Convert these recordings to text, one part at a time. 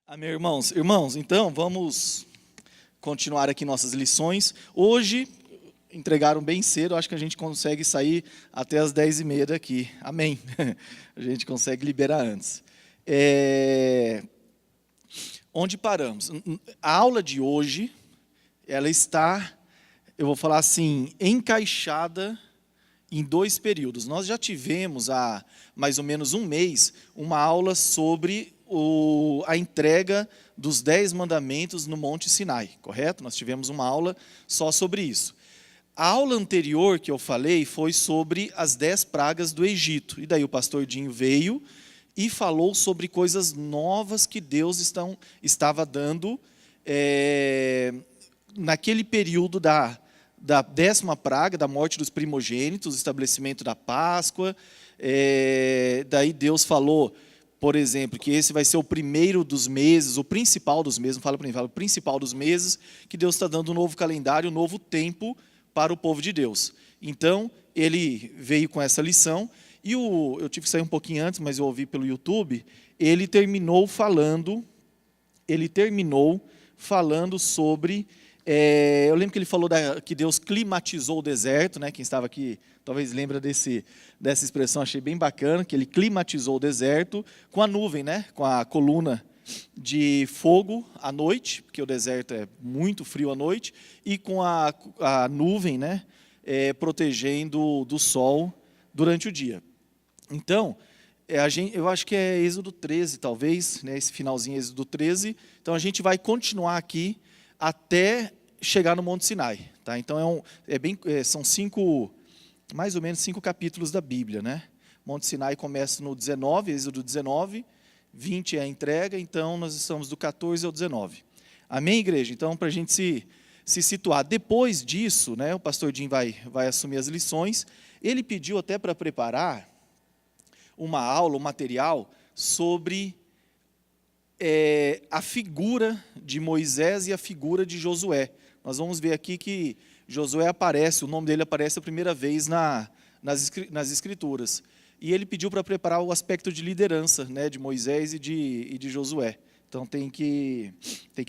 Amém, irmãos. Irmãos, então vamos continuar aqui nossas lições. Hoje entregaram bem cedo, acho que a gente consegue sair até as 10h30 daqui. Amém. A gente consegue liberar antes. Onde paramos? A aula de hoje, ela está, eu vou falar assim, encaixada em dois períodos. Nós já tivemos há mais ou menos um mês uma aula sobre a entrega dos 10 mandamentos no Monte Sinai, correto? Nós tivemos uma aula só sobre isso. A aula anterior que eu falei foi sobre as 10 pragas do Egito. E daí o pastor Dinho veio e falou sobre coisas novas que Deus estava dando naquele período da 10ª praga, da morte dos primogênitos, estabelecimento da Páscoa. Daí Deus falou, por exemplo, que esse vai ser o primeiro dos meses, o principal dos meses, não fala para mim, fala o principal dos meses, que Deus está dando um novo calendário, um novo tempo para o povo de Deus. Então, ele veio com essa lição, e eu tive que sair um pouquinho antes, mas eu ouvi pelo YouTube, ele terminou falando sobre... eu lembro que ele falou que Deus climatizou o deserto, né? Quem estava aqui talvez lembra dessa expressão, achei bem bacana, que ele climatizou o deserto com a nuvem, né? Com a coluna de fogo à noite, porque o deserto é muito frio à noite, e com a nuvem, né? Protegendo do sol durante o dia. Então, eu acho que é Êxodo 13, talvez, né? Esse finalzinho é Êxodo 13. Então, a gente vai continuar aqui até chegar no Monte Sinai, tá? Então são mais ou menos 5 capítulos da Bíblia, né? Monte Sinai começa no 19, Êxodo 19, 20 é a entrega, então nós estamos do 14 ao 19. Amém, igreja? Então, para a gente se situar. Depois disso, né, o pastor Jim vai assumir as lições. Ele pediu até para preparar uma aula, um material sobre a figura de Moisés e a figura de Josué. Nós vamos ver aqui que Josué aparece, o nome dele aparece a primeira vez nas Escrituras. E ele pediu para preparar o aspecto de liderança, né, de Moisés e de Josué. Então tem que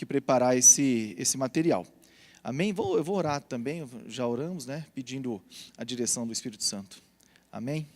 preparar esse material. Amém? Eu vou orar também, já oramos, né, pedindo a direção do Espírito Santo. Amém?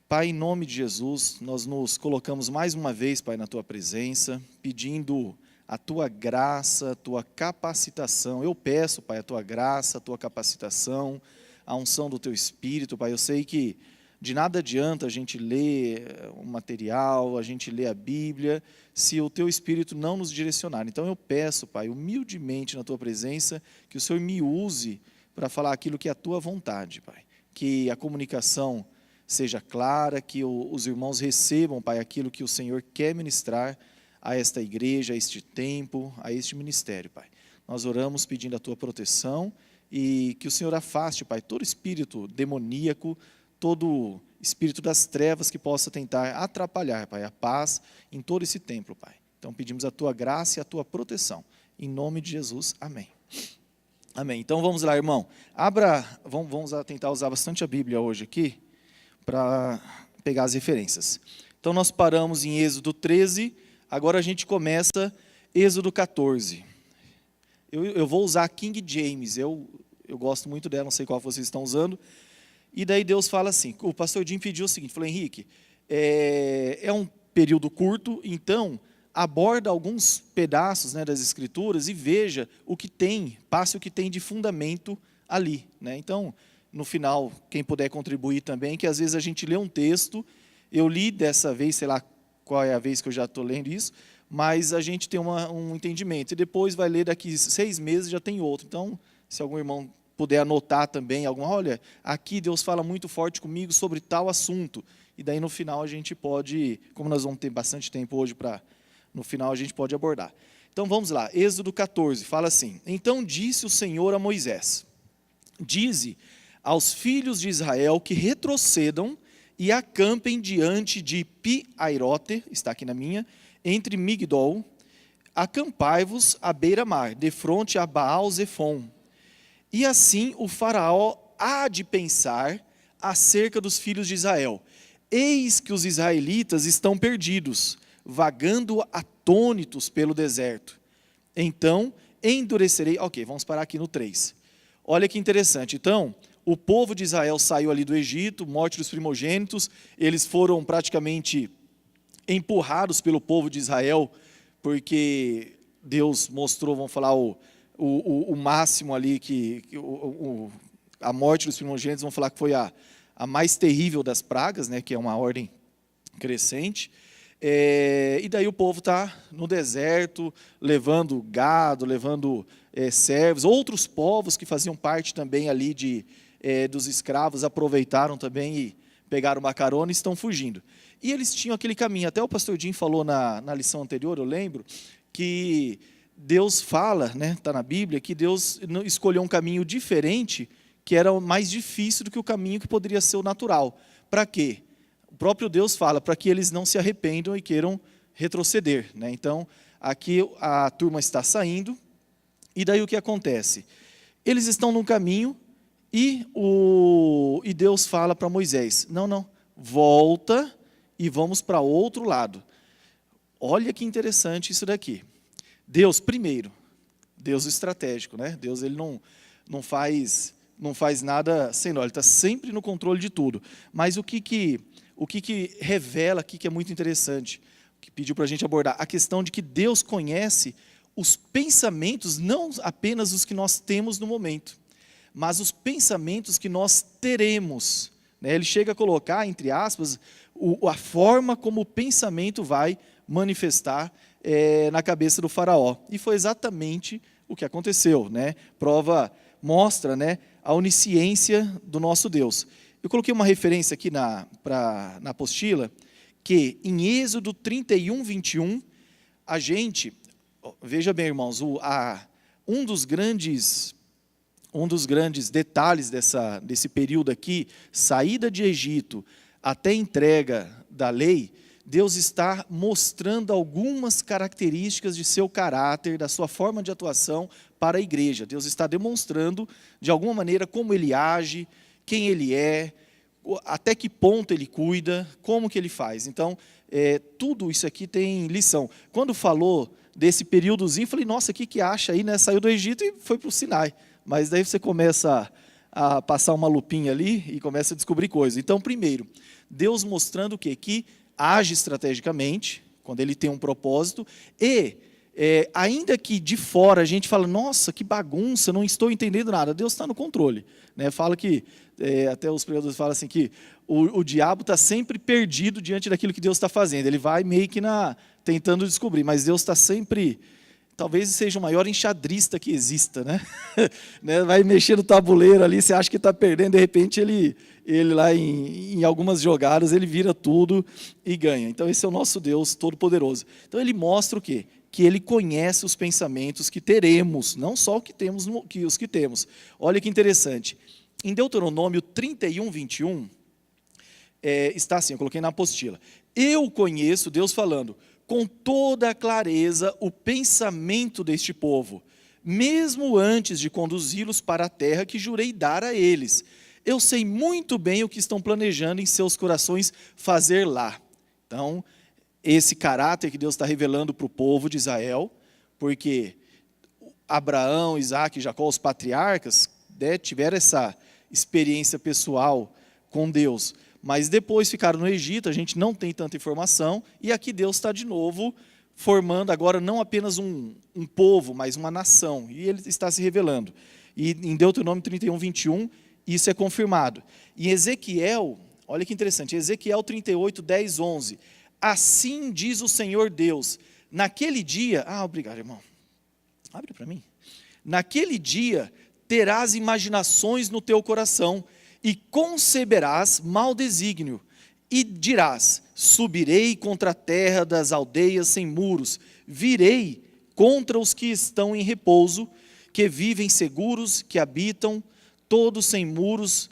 Pai, em nome de Jesus, nós nos colocamos mais uma vez, Pai, na Tua presença, pedindo a Tua graça, a Tua capacitação. Eu peço, Pai, a Tua graça, a Tua capacitação, a unção do Teu Espírito, Pai. Eu sei que de nada adianta a gente ler o material, a gente ler a Bíblia, se o Teu Espírito não nos direcionar. Então eu peço, Pai, humildemente na Tua presença, que o Senhor me use para falar aquilo que é a Tua vontade, Pai. Que a comunicação seja clara, que os irmãos recebam, Pai, aquilo que o Senhor quer ministrar a esta igreja, a este tempo, a este ministério, Pai. Nós oramos pedindo a Tua proteção e que o Senhor afaste, Pai, todo espírito demoníaco, todo espírito das trevas que possa tentar atrapalhar, Pai, a paz em todo esse templo, Pai. Então pedimos a Tua graça e a Tua proteção. Em nome de Jesus, amém. Amém. Então vamos lá, irmão. Vamos tentar usar bastante a Bíblia hoje aqui, para pegar as referências. Então, nós paramos em Êxodo 13, agora a gente começa Êxodo 14. Eu vou usar a King James, eu gosto muito dela, não sei qual vocês estão usando. E daí Deus fala assim, o pastor Jim pediu o seguinte, falou, Henrique, é um período curto, então aborda alguns pedaços, né, das Escrituras e veja o que tem, passe o que tem de fundamento ali, né? Então, no final, quem puder contribuir também, que às vezes a gente lê um texto, eu li dessa vez, sei lá qual é a vez que eu já estou lendo isso, mas a gente tem um entendimento, e depois vai ler daqui 6 meses já tem outro. Então, se algum irmão puder anotar também, olha, aqui Deus fala muito forte comigo sobre tal assunto, e daí no final a gente pode, como nós vamos ter bastante tempo hoje no final a gente pode abordar. Então vamos lá, Êxodo 14, fala assim, então disse o Senhor a Moisés, dize aos filhos de Israel que retrocedam e acampem diante de Pi-Airote, está aqui na minha, entre Migdol, acampai-vos à beira-mar, defronte a Baal-Zefon. E assim o faraó há de pensar acerca dos filhos de Israel. Eis que os israelitas estão perdidos, vagando a atônitos pelo deserto. Então endurecerei. Ok, vamos parar aqui no 3. Olha que interessante. Então, o povo de Israel saiu ali do Egito, morte dos primogênitos, eles foram praticamente empurrados pelo povo de Israel, porque Deus mostrou, vamos falar, o máximo ali, a morte dos primogênitos, vamos falar que foi a mais terrível das pragas, né, que é uma ordem crescente. E daí o povo está no deserto, levando gado, levando servos. Outros povos que faziam parte também ali dos escravos aproveitaram também e pegaram uma carona e estão fugindo. E eles tinham aquele caminho, até o pastor Jim falou na lição anterior, eu lembro, que Deus fala, né, está na Bíblia, que Deus escolheu um caminho diferente, que era mais difícil do que o caminho que poderia ser o natural. Para quê? O próprio Deus fala, para que eles não se arrependam e queiram retroceder, né? Então, aqui a turma está saindo, e daí o que acontece? Eles estão num caminho, e Deus fala para Moisés, não, volta e vamos para outro lado. Olha que interessante isso daqui. Deus, primeiro, Deus estratégico, né? Deus ele não faz nada sem nós, ele está sempre no controle de tudo. Mas o que revela aqui que é muito interessante, que pediu para a gente abordar, a questão de que Deus conhece os pensamentos, não apenas os que nós temos no momento, mas os pensamentos que nós teremos. Ele chega a colocar, entre aspas, a forma como o pensamento vai manifestar na cabeça do faraó. E foi exatamente o que aconteceu, né? Mostra, né, a onisciência do nosso Deus. Eu coloquei uma referência aqui na apostila, que em Êxodo 31, 21, veja bem, irmãos, um dos grandes detalhes desse período aqui, saída de Egito até entrega da lei, Deus está mostrando algumas características de seu caráter, da sua forma de atuação para a igreja. Deus está demonstrando, de alguma maneira, como Ele age, quem Ele é, até que ponto Ele cuida, como que Ele faz. Então, tudo isso aqui tem lição. Quando falou desse períodozinho, falei, nossa, o que acha aí, né? Saiu do Egito e foi para o Sinai. Mas daí você começa a passar uma lupinha ali e começa a descobrir coisas. Então, primeiro, Deus mostrando o quê? Que age estrategicamente, quando Ele tem um propósito, e ainda que de fora a gente fala, nossa, que bagunça, não estou entendendo nada, Deus está no controle. Né? Fala que, até os pregadores falam assim, que o diabo está sempre perdido diante daquilo que Deus está fazendo, ele vai meio que tentando descobrir, mas Deus está sempre... Talvez seja o maior enxadrista que exista, né? Vai mexer no tabuleiro ali, você acha que está perdendo, de repente ele lá em algumas jogadas, ele vira tudo e ganha. Então esse é o nosso Deus Todo-Poderoso. Então ele mostra o quê? Que ele conhece os pensamentos que teremos, não só o que temos, os que temos. Olha que interessante. Em Deuteronômio 31, 21, está assim, eu coloquei na apostila. Eu conheço, Deus falando, com toda a clareza o pensamento deste povo, mesmo antes de conduzi-los para a terra que jurei dar a eles. Eu sei muito bem o que estão planejando em seus corações fazer lá. Então, esse caráter que Deus está revelando para o povo de Israel, porque Abraão, Isaac e Jacó, os patriarcas, tiveram essa experiência pessoal com Deus, mas depois ficaram no Egito, a gente não tem tanta informação, e aqui Deus está de novo formando agora não apenas um povo, mas uma nação, e Ele está se revelando. E em Deuteronômio 31, 21, isso é confirmado. Em Ezequiel, olha que interessante, Ezequiel 38, 10, 11, assim diz o Senhor Deus, naquele dia, obrigado irmão, abre para mim, naquele dia terás imaginações no teu coração, e conceberás mau desígnio, e dirás, subirei contra a terra das aldeias sem muros, virei contra os que estão em repouso, que vivem seguros, que habitam, todos sem muros,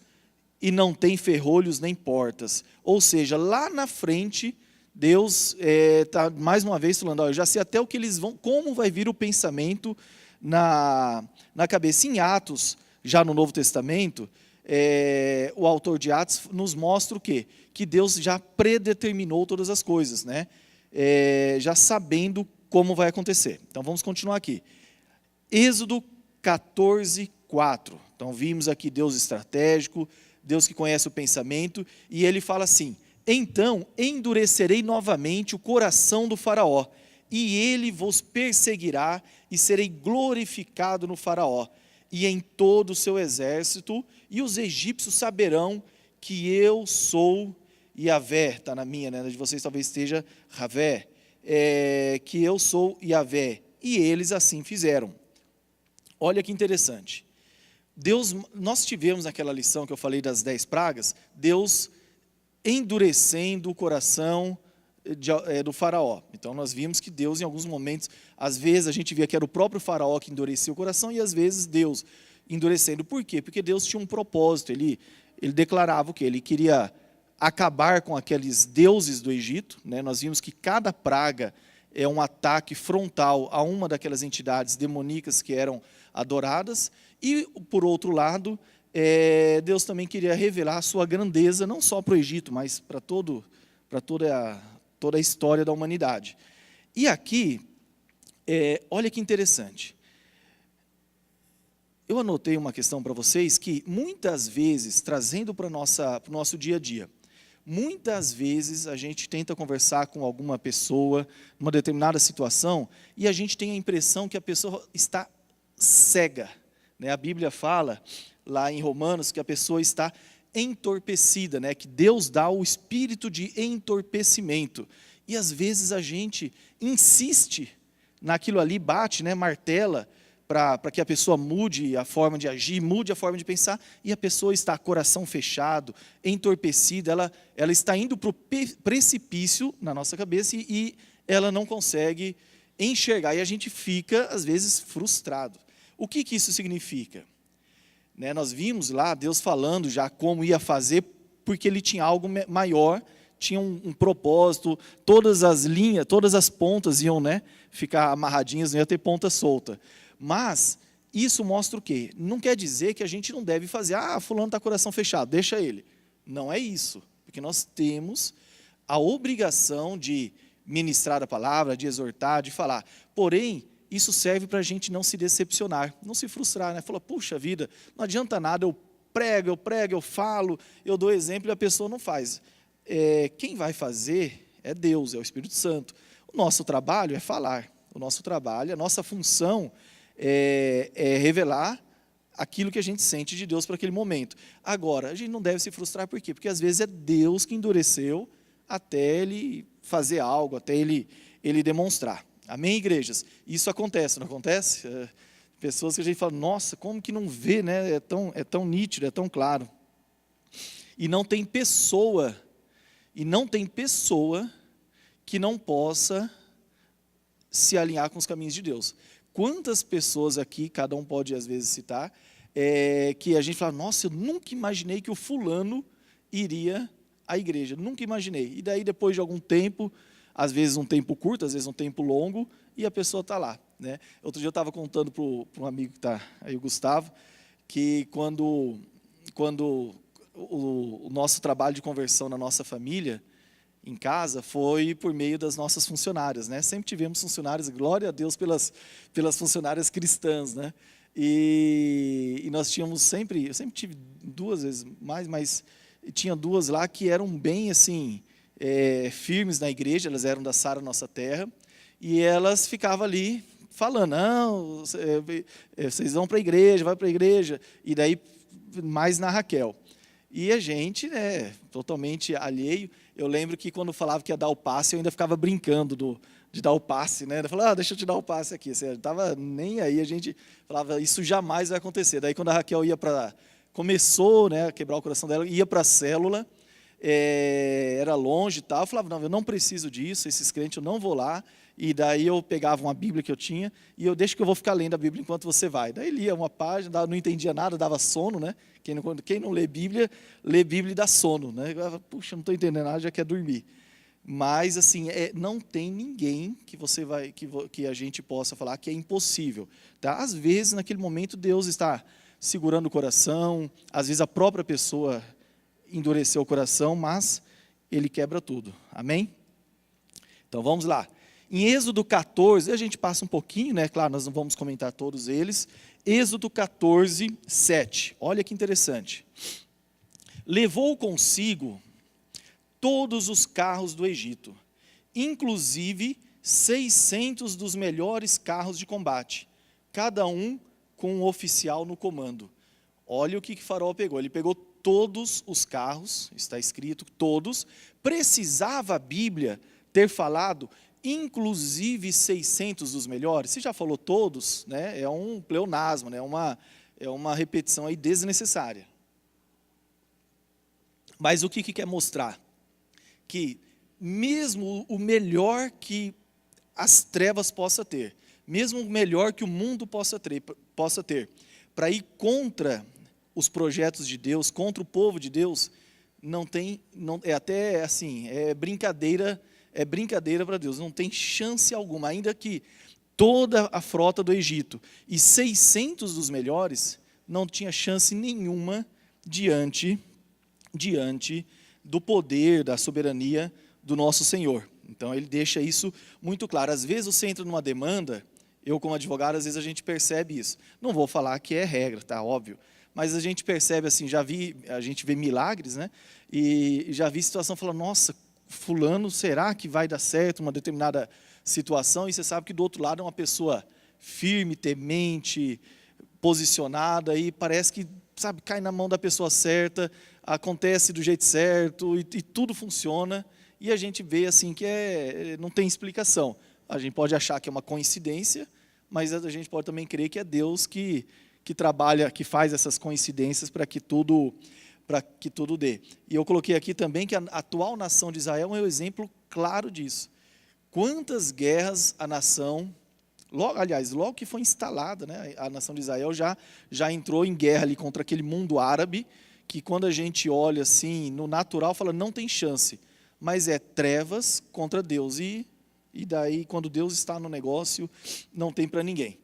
e não têm ferrolhos nem portas. Ou seja, lá na frente, Deus está mais uma vez falando, eu já sei até o que eles vão, como vai vir o pensamento na cabeça. Em Atos, já no Novo Testamento, o autor de Atos nos mostra o quê? Que Deus já predeterminou todas as coisas, né? Já sabendo como vai acontecer. Então vamos continuar aqui. Êxodo 14, 4. Então vimos aqui Deus estratégico, Deus que conhece o pensamento, e ele fala assim: então endurecerei novamente o coração do faraó, e ele vos perseguirá, e serei glorificado no faraó, e em todo o seu exército, e os egípcios saberão que eu sou Yahvé. Está na minha, né? De vocês talvez esteja Ravé. Que eu sou Yahvé. E eles assim fizeram. Olha que interessante. Deus, nós tivemos naquela lição que eu falei das 10 pragas, Deus endurecendo o coração do faraó. Então nós vimos que Deus em alguns momentos, às vezes a gente via que era o próprio faraó que endurecia o coração e às vezes Deus endurecendo. Por quê? Porque Deus tinha um propósito, ele declarava o quê? Ele queria acabar com aqueles deuses do Egito, né? Nós vimos que cada praga é um ataque frontal a uma daquelas entidades demoníacas que eram adoradas, e por outro lado, Deus também queria revelar a sua grandeza, não só para o Egito, mas para toda a história da humanidade. E aqui, olha que interessante, eu anotei uma questão para vocês que muitas vezes, trazendo para o nosso dia a dia, muitas vezes a gente tenta conversar com alguma pessoa, numa determinada situação, e a gente tem a impressão que a pessoa está cega, né? A Bíblia fala, lá em Romanos, que a pessoa está entorpecida, né? Que Deus dá o espírito de entorpecimento. E às vezes a gente insiste naquilo ali, bate, né? Martela, para que a pessoa mude a forma de agir, mude a forma de pensar, e a pessoa está coração fechado, entorpecida, ela está indo para o precipício na nossa cabeça e ela não consegue enxergar, e a gente fica, às vezes, frustrado. O que isso significa? Né, nós vimos lá Deus falando já como ia fazer, porque Ele tinha algo maior, tinha um propósito, todas as linhas, todas as pontas iam, né, ficar amarradinhas, não ia ter ponta solta. Mas isso mostra o quê? Não quer dizer que a gente não deve fazer, fulano está com o coração fechado, deixa ele. Não é isso, porque nós temos a obrigação de ministrar a palavra, de exortar, de falar. Porém, isso serve para a gente não se decepcionar, não se frustrar, né? Fala, puxa vida, não adianta nada, eu prego, eu falo, eu dou exemplo e a pessoa não faz. Quem vai fazer é Deus, é o Espírito Santo. O nosso trabalho é falar, o nosso trabalho, a nossa função é revelar aquilo que a gente sente de Deus para aquele momento. Agora, a gente não deve se frustrar, por quê? Porque às vezes é Deus que endureceu até Ele fazer algo, até Ele demonstrar. Amém, igrejas? Isso acontece, não acontece? Pessoas que a gente fala, nossa, como que não vê, né? É tão nítido, é tão claro. E não tem pessoa que não possa se alinhar com os caminhos de Deus. Quantas pessoas aqui, cada um pode às vezes citar, que a gente fala, nossa, eu nunca imaginei que o fulano iria à igreja, nunca imaginei. E daí depois de algum tempo, às vezes um tempo curto, às vezes um tempo longo, e a pessoa está lá, né? Outro dia eu estava contando para um amigo que está aí, o Gustavo, que quando o nosso trabalho de conversão na nossa família, em casa, foi por meio das nossas funcionárias, né? Sempre tivemos funcionárias, glória a Deus pelas funcionárias cristãs, né? E nós tínhamos eu sempre tive 2 vezes mais, mas tinha 2 lá que eram bem assim, firmes na igreja, elas eram da Sara Nossa Terra, e elas ficavam ali falando, não, vocês vão para a igreja, vai para a igreja, e daí mais na Raquel. E a gente, né, totalmente alheio. Eu lembro que quando falava que ia dar o passe, eu ainda ficava brincando de dar o passe, né? Eu falava, deixa eu te dar o passe aqui. Você não estava nem aí, a gente falava, isso jamais vai acontecer. Daí quando a Raquel começou, né, a quebrar o coração dela, ia para a célula, era longe e tal, eu falava, não, eu não preciso disso, esses crentes eu não vou lá. E daí eu pegava uma Bíblia que eu tinha, e eu deixo que eu vou ficar lendo a Bíblia enquanto você vai. Daí lia uma página, não entendia nada, dava sono, né? Quem não lê Bíblia e dá sono, né? Eu falava, puxa, não estou entendendo nada, já quer dormir. Mas, assim, não tem ninguém que a gente possa falar que é impossível. Tá? Às vezes, naquele momento, Deus está segurando o coração, às vezes a própria pessoa endureceu o coração, mas Ele quebra tudo. Amém? Então, vamos lá. Em Êxodo 14, a gente passa um pouquinho, né? Claro, nós não vamos comentar todos eles. Êxodo 14, 7. Olha que interessante. Levou consigo todos os carros do Egito, inclusive 600 dos melhores carros de combate, cada um com um oficial no comando. Olha o que Faraó pegou. Ele pegou todos os carros, está escrito todos. Precisava a Bíblia ter falado inclusive 600 dos melhores? Se já falou todos, né, é um pleonasmo, né, é uma repetição aí desnecessária. Mas o que quer mostrar? Que mesmo o melhor que as trevas possa ter, mesmo o melhor que o mundo possa ter, para ir contra os projetos de Deus, contra o povo de Deus, é até assim, é brincadeira para Deus, não tem chance alguma, ainda que toda a frota do Egito e 600 dos melhores, não tinha chance nenhuma diante do poder, da soberania do nosso Senhor. Então ele deixa isso muito claro. Às vezes você entra numa demanda, eu como advogado, às vezes a gente percebe isso. Não vou falar que é regra, tá, óbvio, mas a gente percebe assim, a gente vê milagres, né? E já vi situação falando, nossa, fulano, será que vai dar certo uma determinada situação? E você sabe que do outro lado é uma pessoa firme, temente, posicionada, e parece que, sabe, cai na mão da pessoa certa, acontece do jeito certo, e tudo funciona, e a gente vê assim que não tem explicação. A gente pode achar que é uma coincidência, mas a gente pode também crer que é Deus que trabalha, que faz essas coincidências para que tudo dê. E eu coloquei aqui também que a atual nação de Israel é um exemplo claro disso. Quantas guerras a nação, logo que foi instalada, né, a nação de Israel já entrou em guerra ali contra aquele mundo árabe, que quando a gente olha assim, no natural, fala, não tem chance, mas é trevas contra Deus, e daí, quando Deus está no negócio, não tem para ninguém.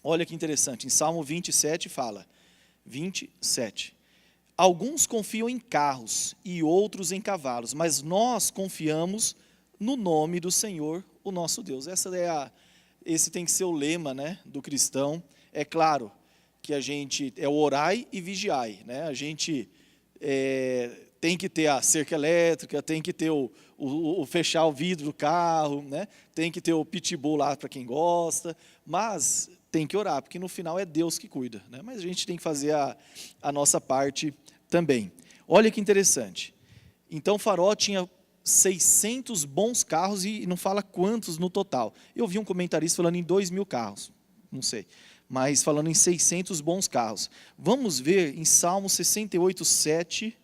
Olha que interessante, em Salmo 27 fala, 27, alguns confiam em carros e outros em cavalos, mas nós confiamos no nome do Senhor, o nosso Deus. Esse tem que ser o lema, né, do cristão. É claro que a gente é o orai e vigiai, né? A gente tem que ter a cerca elétrica, tem que ter o fechar o vidro do carro, né? Tem que ter o pitbull lá para quem gosta, mas tem que orar, porque no final é Deus que cuida, né? Mas a gente tem que fazer a nossa parte também. Olha que interessante. Então Faraó tinha 600 bons carros e não fala quantos no total. Eu vi um comentarista falando em 2.000 carros, não sei, mas falando em 600 bons carros. Vamos ver em Salmo 68, 7,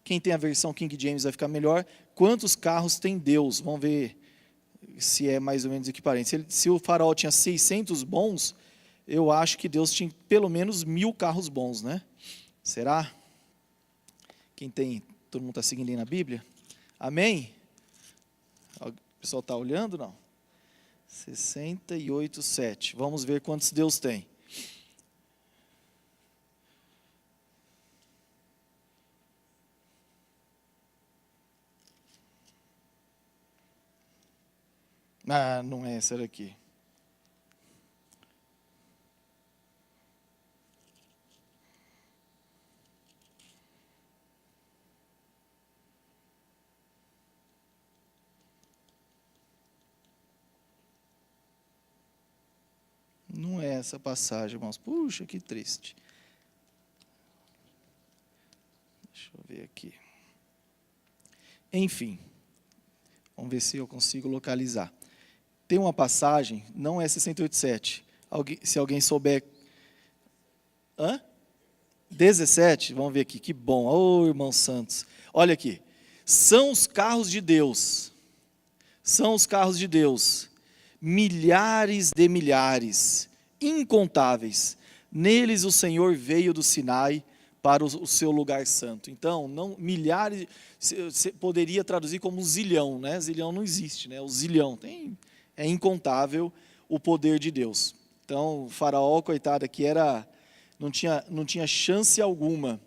quem tem a versão King James vai ficar melhor, quantos carros tem Deus. Vamos ver se é mais ou menos equiparente. Se o Faraó tinha 600 bons, eu acho que Deus tinha pelo menos 1.000 carros bons, né? Será? Todo mundo está seguindo aí na Bíblia? Amém? O pessoal está olhando, não? 68, 7. Vamos ver quantos Deus tem. Ah, não é essa daqui. Não é essa passagem, irmãos. Puxa, que triste. Deixa eu ver aqui. Enfim, vamos ver se eu consigo localizar. Tem uma passagem, não é 68,7. Se alguém souber. 17, vamos ver aqui, que bom. Ô, irmão Santos. Olha aqui. São os carros de Deus. São os carros de Deus. Milhares de milhares, incontáveis. Neles o Senhor veio do Sinai para o seu lugar santo. Então, não milhares, você poderia traduzir como zilhão, né? Zilhão não existe, né? O zilhão é incontável o poder de Deus. Então, o Faraó, coitado, aqui não tinha chance alguma.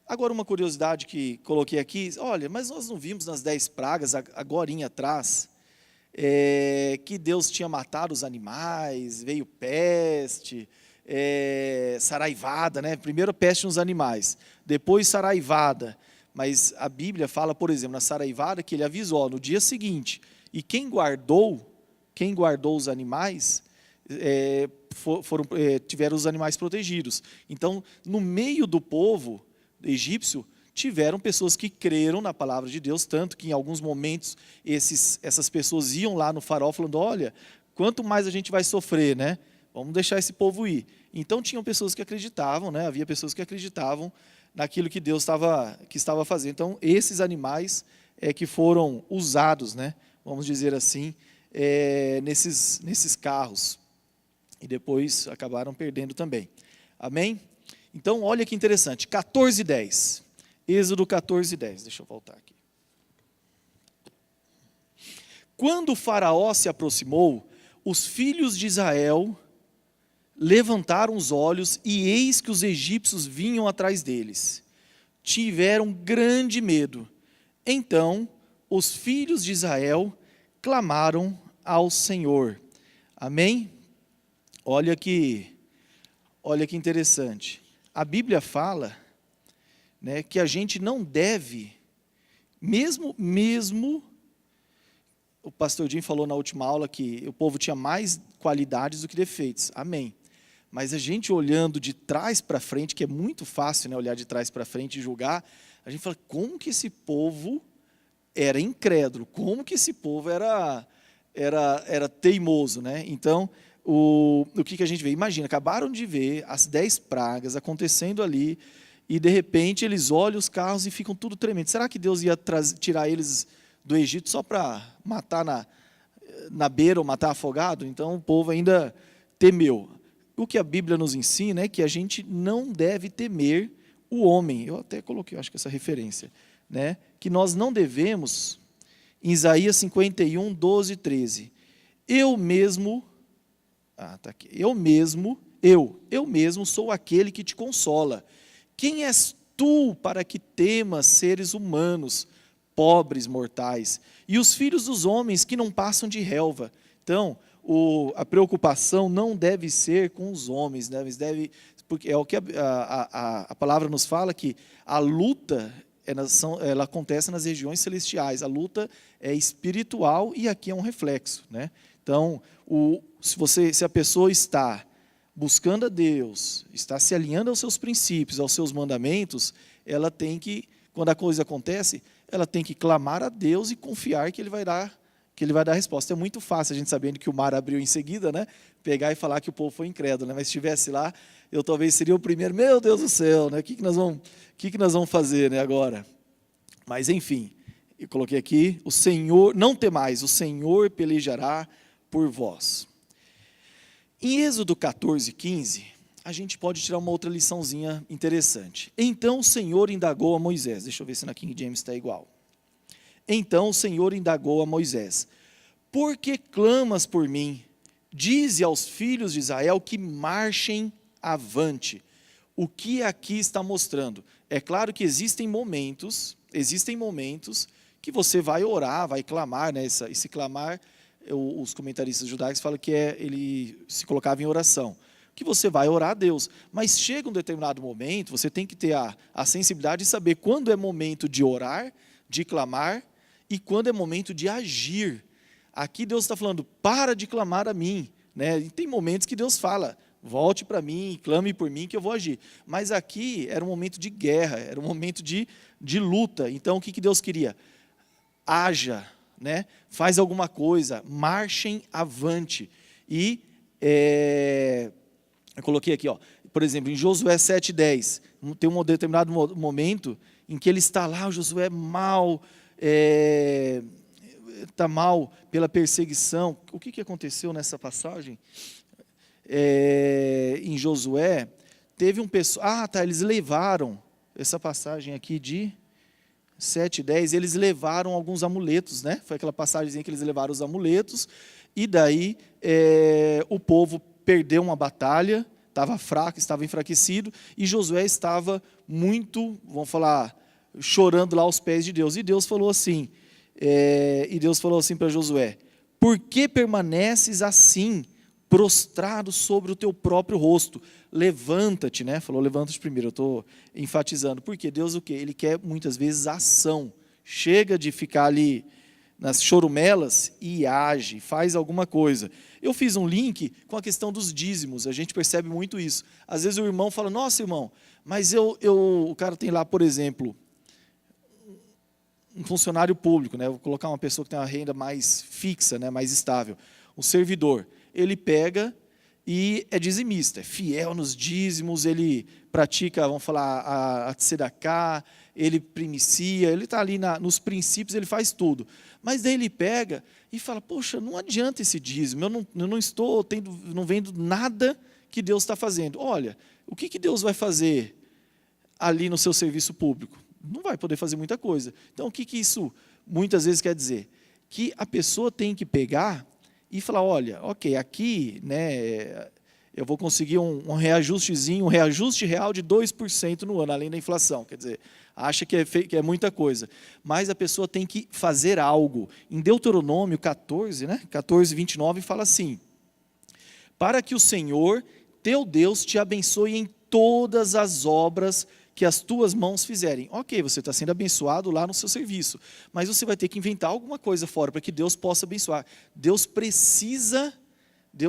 Agora, uma curiosidade que coloquei aqui, olha, mas nós não vimos nas 10 pragas, agorinha atrás, que Deus tinha matado os animais, veio peste, saraivada, né? Primeiro peste nos animais, depois saraivada. Mas a Bíblia fala, por exemplo, na saraivada, que ele avisou, no dia seguinte, e quem guardou os animais, tiveram os animais protegidos. Então, no meio do povo egípcio, tiveram pessoas que creram na palavra de Deus, tanto que em alguns momentos essas pessoas iam lá no faraó falando, olha, quanto mais a gente vai sofrer, né? Vamos deixar esse povo ir. Então tinham pessoas que acreditavam, né? Havia pessoas que acreditavam naquilo que Deus estava fazendo. Então esses animais que foram usados, né? Vamos dizer assim, nesses carros. E depois acabaram perdendo também. Amém? Então olha que interessante, 14:10. Êxodo 14:10, deixa eu voltar aqui. Quando o faraó se aproximou, os filhos de Israel levantaram os olhos e eis que os egípcios vinham atrás deles. Tiveram grande medo. Então, os filhos de Israel clamaram ao Senhor. Amém? Olha que interessante. A Bíblia fala, né, que a gente não deve, mesmo o pastor Jim falou na última aula que o povo tinha mais qualidades do que defeitos, amém, mas a gente olhando de trás para frente, que é muito fácil, né, olhar de trás para frente e julgar, a gente fala, como que esse povo era incrédulo, como que esse povo era teimoso, né? Então, o que a gente vê? Imagina, acabaram de ver as 10 pragas acontecendo ali, e de repente eles olham os carros e ficam tudo tremendo. Será que Deus ia tirar eles do Egito só para matar na beira ou matar afogado? Então o povo ainda temeu. O que a Bíblia nos ensina é que a gente não deve temer o homem. Eu até coloquei, acho que essa referência, né? Que nós não devemos, em Isaías 51, 12 e 13, eu mesmo sou aquele que te consola. Quem és tu para que temas seres humanos, pobres mortais, e os filhos dos homens que não passam de relva? Então, a preocupação não deve ser com os homens, né? Porque é o que a palavra nos fala, que a luta ela acontece nas regiões celestiais, a luta é espiritual e aqui é um reflexo, né? Então, se a pessoa está buscando a Deus, está se alinhando aos seus princípios, aos seus mandamentos, ela tem que, quando a coisa acontece, ela tem que clamar a Deus e confiar que Ele vai dar a resposta. É muito fácil a gente, sabendo que o mar abriu em seguida, né, pegar e falar que o povo foi incrédulo, né? Mas se estivesse lá, eu talvez seria o primeiro, meu Deus do céu, né? O que nós vamos fazer, né, agora? Mas enfim, eu coloquei aqui, o Senhor, não temais, o Senhor pelejará por vós. Em Êxodo 14:15, a gente pode tirar uma outra liçãozinha interessante. Então o Senhor indagou a Moisés, deixa eu ver se na King James está igual. Então o Senhor indagou a Moisés, por que clamas por mim? Dize aos filhos de Israel que marchem avante. O que aqui está mostrando? É claro que existem momentos que você vai orar, vai clamar, né? Esse clamar, os comentaristas judaicos falam que ele se colocava em oração, que você vai orar a Deus, mas chega um determinado momento, você tem que ter a sensibilidade de saber quando é momento de orar, de clamar, e quando é momento de agir. Aqui Deus está falando, para de clamar a mim, né? E tem momentos que Deus fala, volte para mim, clame por mim que eu vou agir. Mas aqui era um momento de guerra, era um momento de luta. Então o que Deus queria? Haja, né? Faz alguma coisa, marchem avante. E eu coloquei aqui, ó, por exemplo, em Josué 7:10, tem um determinado momento em que ele está lá, o Josué está mal pela perseguição. O que aconteceu nessa passagem? Em Josué, teve um pessoal... eles levaram, essa passagem aqui de 7:10, eles levaram alguns amuletos, né? Foi aquela passagem que eles levaram os amuletos, e daí o povo perdeu uma batalha, estava fraco, estava enfraquecido, e Josué estava muito, vamos falar, chorando lá aos pés de Deus. E Deus falou assim para Josué, por que permaneces assim, prostrado sobre o teu próprio rosto? Levanta-te, né? Falou levanta-te primeiro, eu estou enfatizando. Porque Deus o quê? Ele quer muitas vezes ação. Chega de ficar ali nas chorumelas e age, faz alguma coisa. Eu fiz um link com a questão dos dízimos, a gente percebe muito isso. Às vezes o irmão fala, nossa irmão, mas o cara tem lá, por exemplo, um funcionário público, né? Vou colocar uma pessoa que tem uma renda mais fixa, né? Mais estável, um servidor. Ele pega e é dizimista, é fiel nos dízimos, ele pratica, vamos falar, a tzedakah, ele primicia, ele está ali nos princípios, ele faz tudo. Mas daí ele pega e fala, poxa, não adianta esse dízimo, eu não estou não vendo nada que Deus está fazendo. Olha, o que Deus vai fazer ali no seu serviço público? Não vai poder fazer muita coisa. Então, o que isso muitas vezes quer dizer? Que a pessoa tem que pegar e falar, olha, ok, aqui, né, eu vou conseguir um reajustezinho, um reajuste real de 2% no ano, além da inflação. Quer dizer, acha que é muita coisa. Mas a pessoa tem que fazer algo. Em Deuteronômio 14, né, 14, 29, fala assim, para que o Senhor, teu Deus, te abençoe em todas as obras que as tuas mãos fizerem. Ok, você está sendo abençoado lá no seu serviço, mas você vai ter que inventar alguma coisa fora para que Deus possa abençoar. Deus precisa...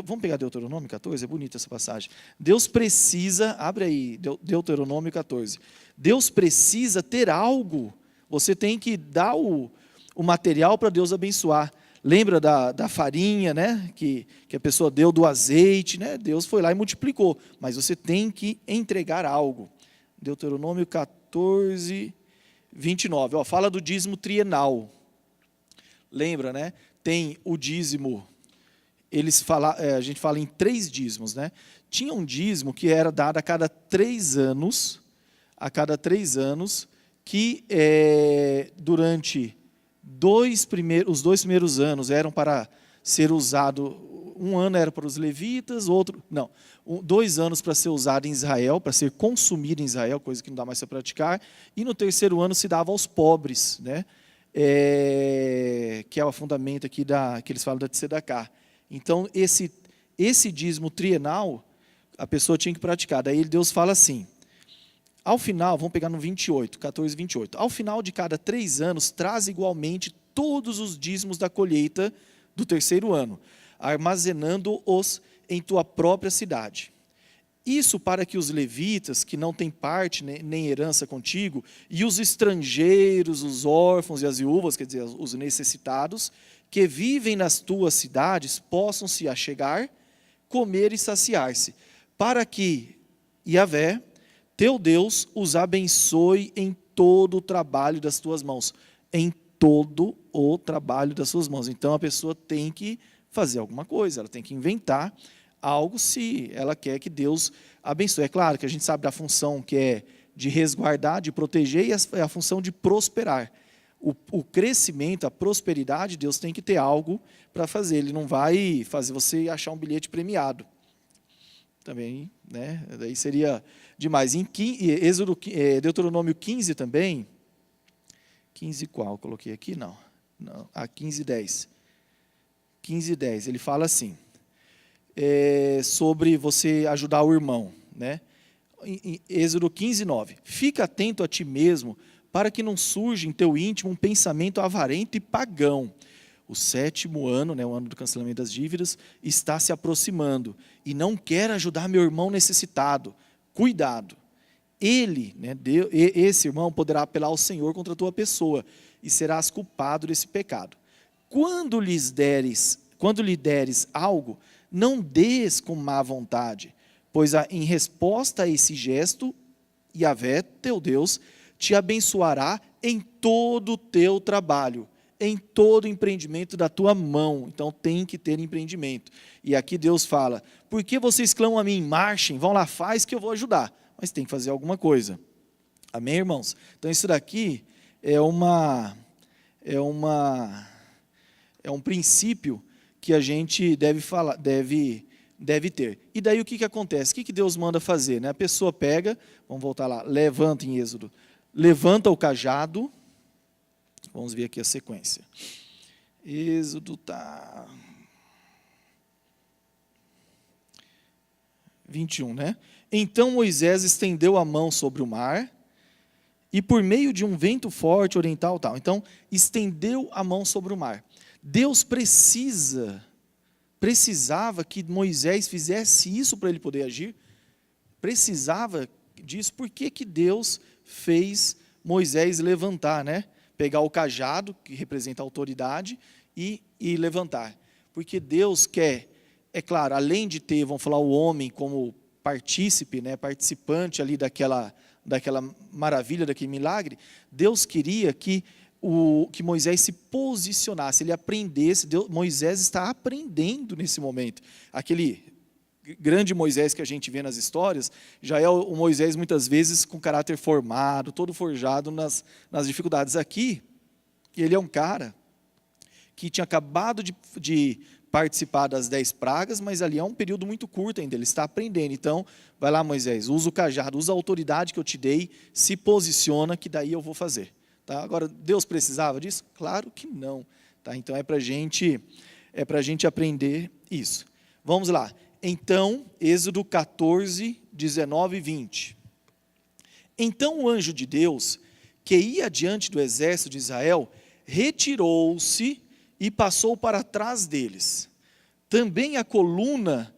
vamos pegar Deuteronômio 14? É bonita essa passagem. Deus precisa... Abre aí, Deuteronômio 14. Deus precisa ter algo. Você tem que dar o material para Deus abençoar. Lembra da farinha, né? Que a pessoa deu, do azeite, né? Deus foi lá e multiplicou. Mas você tem que entregar algo. Deuteronômio 14, 29. Ó, fala do dízimo trienal. Lembra, né? Tem o dízimo... a gente fala em 3 dízimos, né? Tinha um dízimo que era dado a cada 3 anos, que durante os 2 primeiros anos eram para ser usado, um ano era para os levitas, 2 anos para ser usado em Israel, para ser consumido em Israel, coisa que não dá mais para praticar, e no 3º ano se dava aos pobres, né? Que é o fundamento aqui que eles falam da tzedakah. Então, esse dízimo trienal, a pessoa tinha que praticar. Daí Deus fala assim, ao final, vamos pegar no 28, 14, 28. Ao final de cada 3 anos, traz igualmente todos os dízimos da colheita do 3º ano, armazenando-os em tua própria cidade. Isso para que os levitas, que não têm parte nem herança contigo, e os estrangeiros, os órfãos e as viúvas, quer dizer, os necessitados, que vivem nas tuas cidades, possam se achegar, comer e saciar-se, para que Yahvé, teu Deus, os abençoe em todo o trabalho das tuas mãos. Em todo o trabalho das suas mãos. Então, a pessoa tem que fazer alguma coisa, ela tem que inventar algo se ela quer que Deus abençoe. É claro que a gente sabe da função que é de resguardar, de proteger, e a função de prosperar. O crescimento, a prosperidade, Deus tem que ter algo para fazer. Ele não vai fazer você achar um bilhete premiado. Também, né? Daí seria demais. Deuteronômio 15 também. 15 qual? Eu coloquei aqui? Não. 15, 10. 15, 10. Ele fala assim, sobre você ajudar o irmão, né? Em Êxodo 15, 9. Fica atento a ti mesmo, para que não surja em teu íntimo um pensamento avarento e pagão. O 7º ano, né, o ano do cancelamento das dívidas, está se aproximando, e não quer ajudar meu irmão necessitado. Cuidado. Ele, né, esse irmão, poderá apelar ao Senhor contra a tua pessoa, e serás culpado desse pecado. Quando lhe deres algo, não des com má vontade, pois em resposta a esse gesto, Yahvé, teu Deus, te abençoará em todo o teu trabalho, em todo o empreendimento da tua mão. Então tem que ter empreendimento. E aqui Deus fala, por que vocês clamam a mim? Marchem, vão lá, faz que eu vou ajudar. Mas tem que fazer alguma coisa. Amém, irmãos? Então isso daqui é um princípio que a gente deve ter. E daí o que acontece? O que Deus manda fazer, né? A pessoa pega, vamos voltar lá, levanta em Êxodo, levanta o cajado, vamos ver aqui a sequência. Êxodo tá 21, né? Então Moisés estendeu a mão sobre o mar, e por meio de um vento forte oriental, tal. Então, estendeu a mão sobre o mar. Deus precisava que Moisés fizesse isso para ele poder agir? Precisava disso. Por que que Deus fez Moisés levantar, né? Pegar o cajado, que representa a autoridade, e levantar. Porque Deus quer, é claro, além de ter, vamos falar, o homem como partícipe, né, participante ali daquela maravilha, daquele milagre, Deus queria que Moisés se posicionasse, ele aprendesse. Moisés está aprendendo nesse momento. Aquele grande Moisés que a gente vê nas histórias, já é o Moisés muitas vezes com caráter formado, todo forjado nas dificuldades. Aqui, ele é um cara que tinha acabado de participar das 10 pragas, mas ali é um período muito curto ainda, ele está aprendendo. Então, vai lá, Moisés, usa o cajado, usa a autoridade que eu te dei, se posiciona, que daí eu vou fazer. Tá? Agora, Deus precisava disso? Claro que não. Tá? Então, é para a gente aprender isso. Vamos lá. Então, Êxodo 14, 19 e 20. Então o anjo de Deus, que ia diante do exército de Israel, retirou-se e passou para trás deles. Também a coluna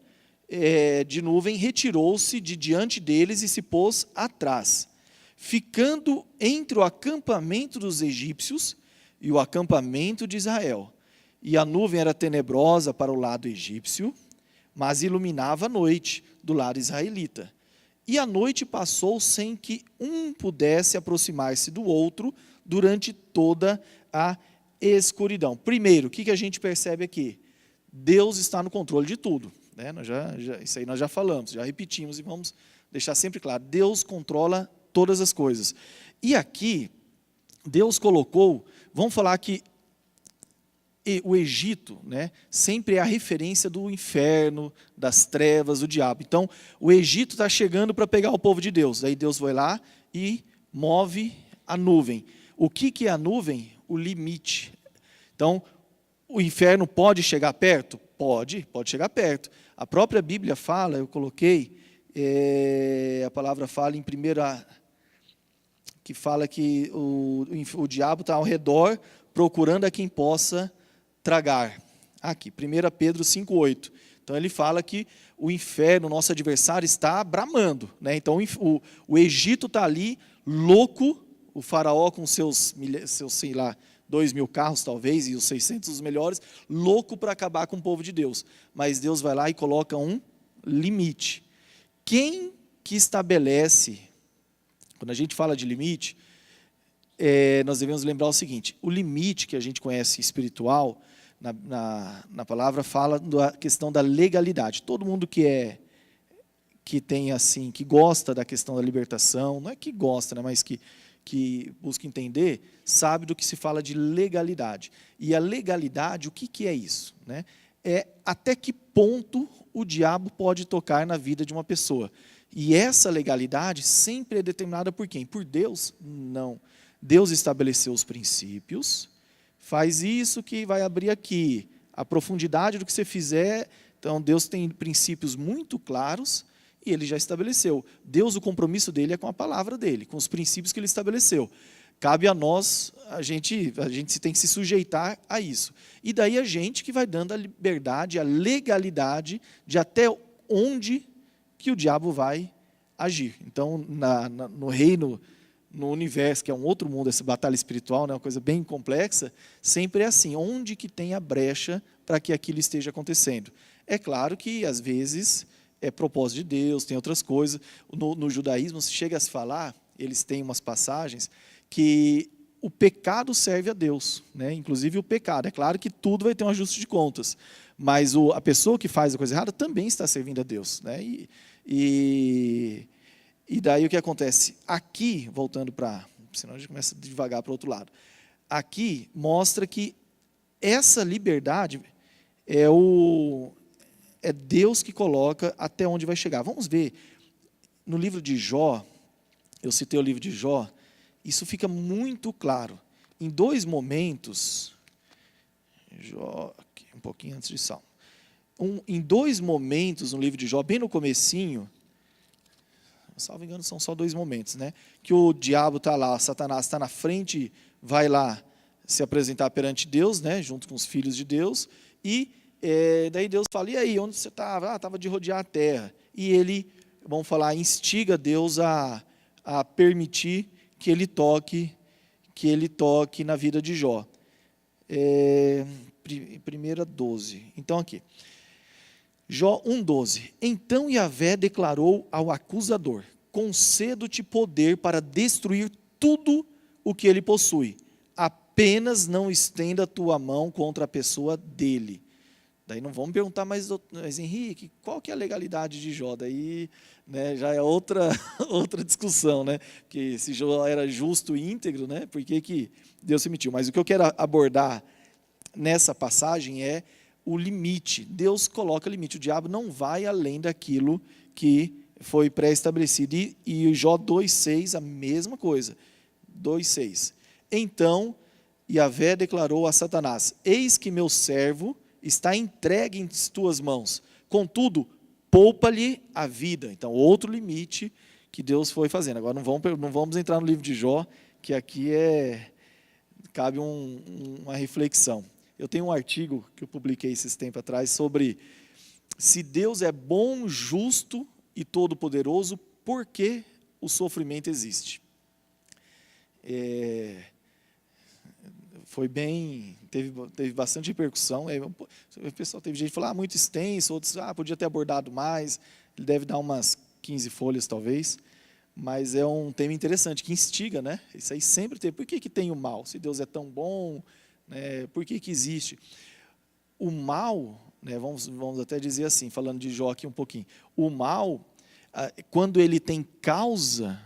de nuvem retirou-se de diante deles e se pôs atrás, ficando entre o acampamento dos egípcios e o acampamento de Israel. E a nuvem era tenebrosa para o lado egípcio, mas iluminava a noite do lado israelita. E a noite passou sem que um pudesse aproximar-se do outro durante toda a escuridão. Primeiro, o que a gente percebe aqui? Deus está no controle de tudo. Né? Isso aí nós já falamos, já repetimos e vamos deixar sempre claro. Deus controla todas as coisas. E aqui, Deus colocou, vamos falar que o Egito, né, sempre é a referência do inferno, das trevas, do diabo. Então, o Egito está chegando para pegar o povo de Deus. Aí Deus vai lá e move a nuvem. O que é a nuvem? O limite. Então, o inferno pode chegar perto? Pode chegar perto. A própria Bíblia fala, eu coloquei, a palavra fala em primeira, que fala que o diabo está ao redor, procurando a quem possa tragar. Aqui, 1 Pedro 5,8. Então ele fala que o inferno, nosso adversário, está bramando. Né? Então o Egito está ali, louco, o faraó com seus sei lá, 2.000 carros talvez, e os 600 os melhores, louco para acabar com o povo de Deus. Mas Deus vai lá e coloca um limite. Quem que estabelece, quando a gente fala de limite, nós devemos lembrar o seguinte: o limite que a gente conhece espiritual, na palavra fala da questão da legalidade. Todo mundo que tem assim, que gosta da questão da libertação, não é que gosta, né, mas que busca entender, sabe do que se fala de legalidade. E a legalidade, o que é isso? Né? É até que ponto o diabo pode tocar na vida de uma pessoa. E essa legalidade sempre é determinada por quem? Por Deus? Não. Deus estabeleceu os princípios, faz isso que vai abrir aqui. A profundidade do que você fizer, então Deus tem princípios muito claros e Ele já estabeleceu. Deus, o compromisso dele é com a palavra dele, com os princípios que Ele estabeleceu. Cabe a nós, a gente tem que se sujeitar a isso. E daí a gente que vai dando a liberdade, a legalidade de até onde que o diabo vai agir. Então, no reino, no universo, que é um outro mundo, essa batalha espiritual, né, uma coisa bem complexa, sempre é assim, onde que tem a brecha para que aquilo esteja acontecendo. É claro que, às vezes, é propósito de Deus, tem outras coisas. No judaísmo, se chega a se falar, eles têm umas passagens, que o pecado serve a Deus, né? Inclusive o pecado. É claro que tudo vai ter um ajuste de contas, mas a pessoa que faz a coisa errada também está servindo a Deus, né? E daí o que acontece? Aqui, voltando para... Senão a gente começa a devagar para o outro lado. Aqui mostra que essa liberdade é Deus que coloca até onde vai chegar. Vamos ver, no livro de Jó, eu citei o livro de Jó, isso fica muito claro. Em dois momentos, Jó, aqui, um pouquinho antes de Salmo. Em 2 momentos no livro de Jó, bem no comecinho, salvo engano são só 2 momentos, né? Que o diabo está lá, Satanás está na frente, vai lá se apresentar perante Deus, né? Junto com os filhos de Deus, e daí Deus fala, e aí, onde você estava? Ah, estava de rodear a terra. E ele, vamos falar, instiga Deus a permitir que ele toque na vida de Jó. Primeira 12. Então aqui. Jó 1,12. Então Yahvé declarou ao acusador: concedo-te poder para destruir tudo o que ele possui. Apenas não estenda a tua mão contra a pessoa dele. Daí não vamos perguntar mas Henrique, qual que é a legalidade de Jó? Daí, né, já é outra discussão, né? Que se Jó era justo e íntegro, né? Por que Deus permitiu? Mas o que eu quero abordar nessa passagem é o limite. Deus coloca limite. O diabo não vai além daquilo que foi pré-estabelecido. E Jó 2,6, a mesma coisa. 2,6. Então, Yahvé declarou a Satanás: eis que meu servo está entregue em tuas mãos. Contudo, poupa-lhe a vida. Então, outro limite que Deus foi fazendo. Agora, não vamos entrar no livro de Jó, que aqui cabe uma reflexão. Eu tenho um artigo que eu publiquei esses tempos atrás sobre se Deus é bom, justo e todo-poderoso, por que o sofrimento existe? Foi teve bastante repercussão. O pessoal teve gente que falou, muito extenso, outros, podia ter abordado mais, ele deve dar umas 15 folhas talvez, mas é um tema interessante, que instiga, né? Isso aí sempre tem. Por que tem o mal? Se Deus é tão bom, né, por que existe? O mal, né, vamos até dizer assim, falando de Jó aqui um pouquinho, o mal, quando ele tem causa,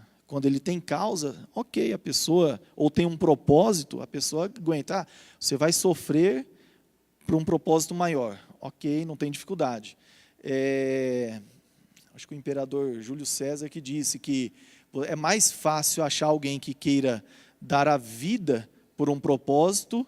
ok, a pessoa, ou tem um propósito, a pessoa aguenta, você vai sofrer por um propósito maior, ok, não tem dificuldade. Acho que o imperador Júlio César que disse que é mais fácil achar alguém que queira dar a vida por um propósito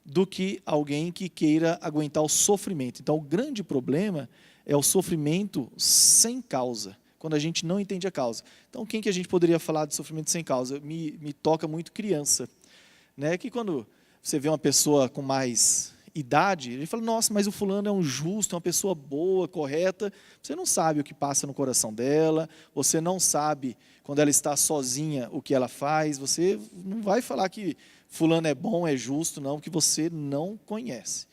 do que alguém que queira aguentar o sofrimento. Então, o grande problema é o sofrimento sem causa, quando a gente não entende a causa. Então, quem que a gente poderia falar de sofrimento sem causa? Me toca muito criança, né? Que quando você vê uma pessoa com mais idade, ele fala, nossa, mas o fulano é um justo, é uma pessoa boa, correta. Você não sabe o que passa no coração dela, você não sabe, quando ela está sozinha, o que ela faz, você não vai falar que fulano é bom, é justo, não, que você não conhece.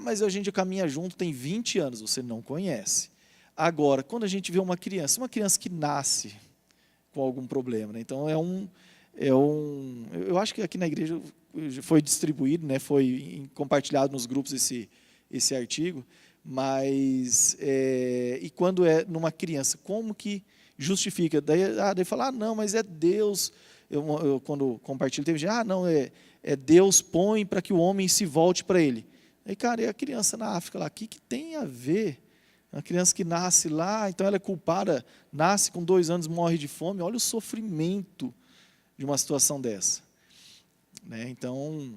Mas a gente caminha junto, tem 20 anos, você não conhece. Agora, quando a gente vê uma criança que nasce com algum problema, né? Então eu acho que aqui na igreja foi distribuído, né? Foi compartilhado nos grupos esse artigo, mas e quando é numa criança, como que justifica? Daí fala, não, mas é Deus. Eu quando compartilho, teve gente, não, Deus põe para que o homem se volte para ele. Aí, cara, e a criança na África lá, o que tem a ver? Uma criança que nasce lá, então ela é culpada, nasce com 2 anos, morre de fome. Olha o sofrimento de uma situação dessa, né? Então,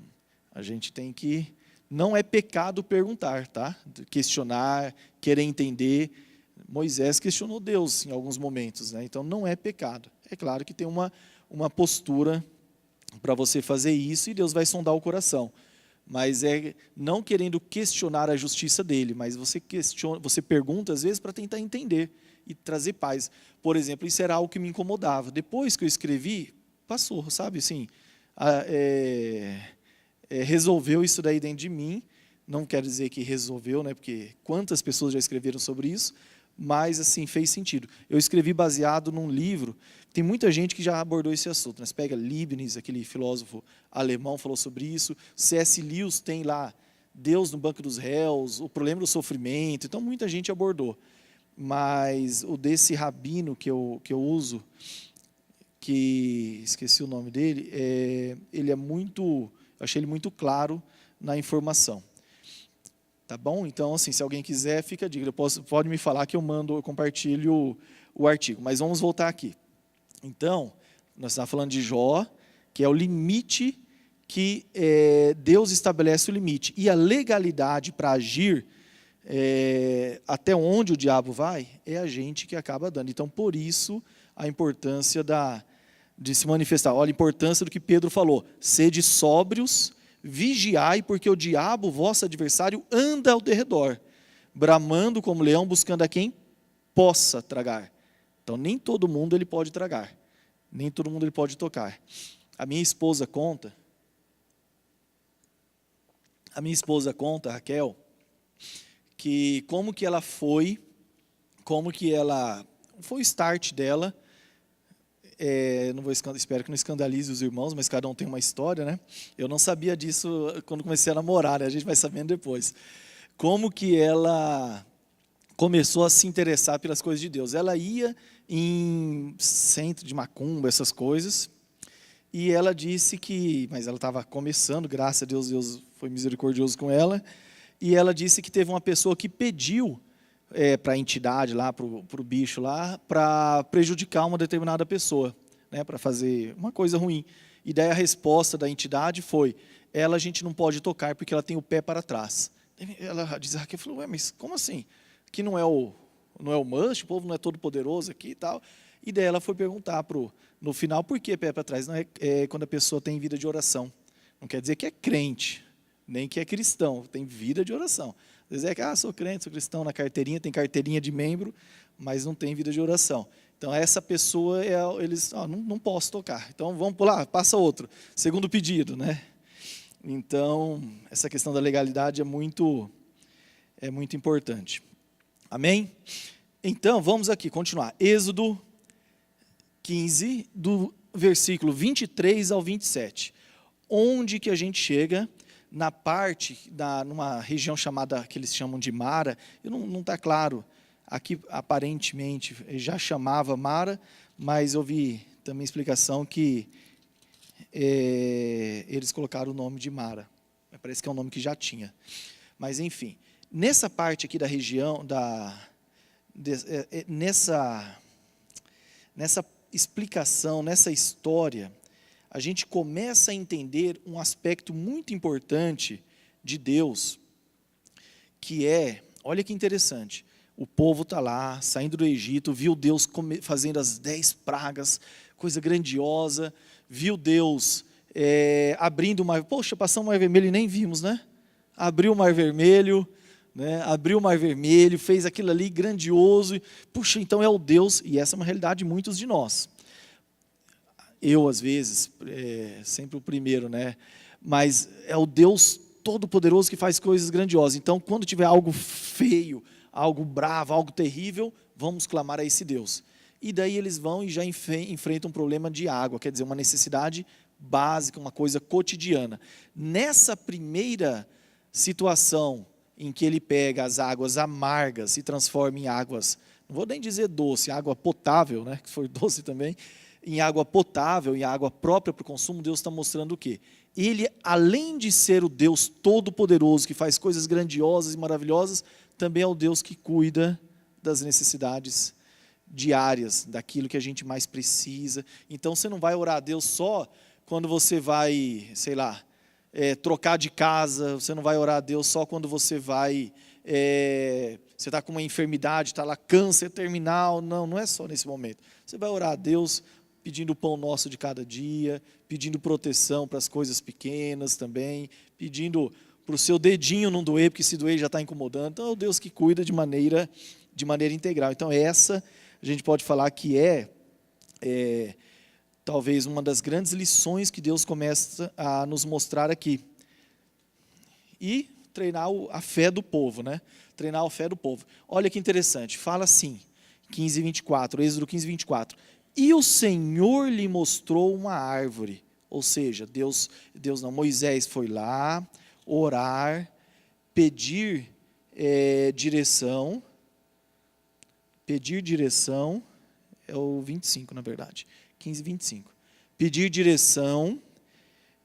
a gente tem que, não é pecado perguntar, tá? Questionar, querer entender. Moisés questionou Deus em alguns momentos, né? Então não é pecado. É claro que tem uma postura para você fazer isso e Deus vai sondar o coração. Mas não querendo questionar a justiça dele, mas você pergunta às vezes para tentar entender e trazer paz. Por exemplo, isso era algo que me incomodava. Depois que eu escrevi, passou, sabe? Assim, resolveu isso daí dentro de mim. Não quero dizer que resolveu, né? Porque quantas pessoas já escreveram sobre isso, mas assim, fez sentido. Eu escrevi baseado num livro, tem muita gente que já abordou esse assunto, né? Você pega Leibniz, aquele filósofo alemão, falou sobre isso, C.S. Lewis tem lá, Deus no banco dos réus, o problema do sofrimento, então muita gente abordou. Mas o desse rabino que eu uso, que esqueci o nome dele, ele achei ele muito claro na informação. Tá bom? Então, assim, se alguém quiser, fica a dica. Pode me falar que eu compartilho o artigo. Mas vamos voltar aqui. Então, nós estamos falando de Jó, que é o limite que Deus estabelece o limite. E a legalidade para agir, até onde o diabo vai, é a gente que acaba dando. Então, por isso, a importância de se manifestar. Olha a importância do que Pedro falou. Sede sóbrios, vigiai, porque o diabo, vosso adversário, anda ao derredor, bramando como leão, buscando a quem possa tragar. Então, nem todo mundo ele pode tragar. Nem todo mundo ele pode tocar. A minha esposa conta, Raquel, que como que ela foi o start dela, não vou, espero que não escandalize os irmãos, mas cada um tem uma história, né? Eu não sabia disso quando comecei a namorar, né? A gente vai sabendo depois. Como que ela começou a se interessar pelas coisas de Deus. Ela ia em centro de macumba, essas coisas, e ela disse mas ela estava começando, graças a Deus, Deus foi misericordioso com ela, e ela disse que teve uma pessoa que pediu para a entidade lá, para o bicho lá, para prejudicar uma determinada pessoa, né, para fazer uma coisa ruim. E daí a resposta da entidade foi, a gente não pode tocar porque ela tem o pé para trás. Ela diz, Raquel falou, ué, mas como assim? Aqui não é o manche, o povo não é todo poderoso aqui e tal. E daí ela foi perguntar no final, por que pé para trás? Não é quando a pessoa tem vida de oração. Não quer dizer que é crente, nem que é cristão, tem vida de oração. Às vezes sou crente, sou cristão, na carteirinha, tem carteirinha de membro, mas não tem vida de oração. Então, essa pessoa, eles, não posso tocar. Então, vamos pular, passa outro. Segundo pedido, né? Então, essa questão da legalidade é muito importante. Amém? Então, vamos aqui, continuar. Êxodo 15, do versículo 23 ao 27. Onde que a gente chega? Na parte, numa região chamada, que eles chamam de Mara, não está claro, aqui aparentemente já chamava Mara, mas eu vi também explicação que eles colocaram o nome de Mara, parece que é um nome que já tinha, mas enfim, nessa parte aqui da região, nessa explicação, nessa história, a gente começa a entender um aspecto muito importante de Deus, que olha que interessante, o povo está lá, saindo do Egito, viu Deus fazendo as 10 pragas, coisa grandiosa, viu Deus abrindo o mar, poxa, passamos o mar vermelho e nem vimos, né? Abriu o mar vermelho, né? Abriu o mar vermelho, fez aquilo ali grandioso, puxa, então é o Deus, e essa é uma realidade de muitos de nós. Eu, às vezes, sempre o primeiro, né? Mas é o Deus Todo-Poderoso que faz coisas grandiosas. Então, quando tiver algo feio, algo bravo, algo terrível, vamos clamar a esse Deus. E daí eles vão e já enfrentam um problema de água, quer dizer, uma necessidade básica, uma coisa cotidiana. Nessa primeira situação em que ele pega as águas amargas e transforma em águas, não vou nem dizer doce, água potável, né? Que foi doce também, em água potável, em água própria para o consumo, Deus está mostrando o quê? Ele, além de ser o Deus Todo-Poderoso, que faz coisas grandiosas e maravilhosas, também é o Deus que cuida das necessidades diárias, daquilo que a gente mais precisa. Então, você não vai orar a Deus só quando você vai, sei lá, trocar de casa, você não vai orar a Deus só quando você vai, você está com uma enfermidade, está lá, câncer terminal, não é só nesse momento. Você vai orar a Deus pedindo o pão nosso de cada dia, pedindo proteção para as coisas pequenas também, pedindo para o seu dedinho não doer, porque se doer já está incomodando. Então é o Deus que cuida de maneira integral. Então essa a gente pode falar que talvez uma das grandes lições que Deus começa a nos mostrar aqui. E treinar a fé do povo, né? Treinar a fé do povo. Olha que interessante, fala assim, 15:24, Êxodo 15:24. E o Senhor lhe mostrou uma árvore, ou seja, Moisés foi lá, orar, pedir direção, é o 25 na verdade, 15:25, pedir direção,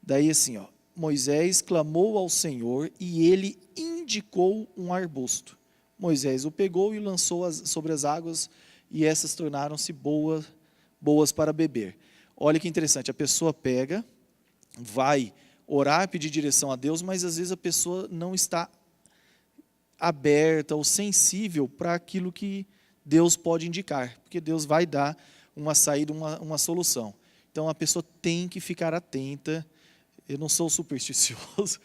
daí assim, Moisés clamou ao Senhor e ele indicou um arbusto. Moisés o pegou e lançou sobre as águas e essas tornaram-se boas para beber. Olha que interessante, a pessoa pega, vai orar, pedir direção a Deus, mas às vezes a pessoa não está aberta ou sensível para aquilo que Deus pode indicar, porque Deus vai dar uma saída, uma solução. Então a pessoa tem que ficar atenta. Eu não sou supersticioso,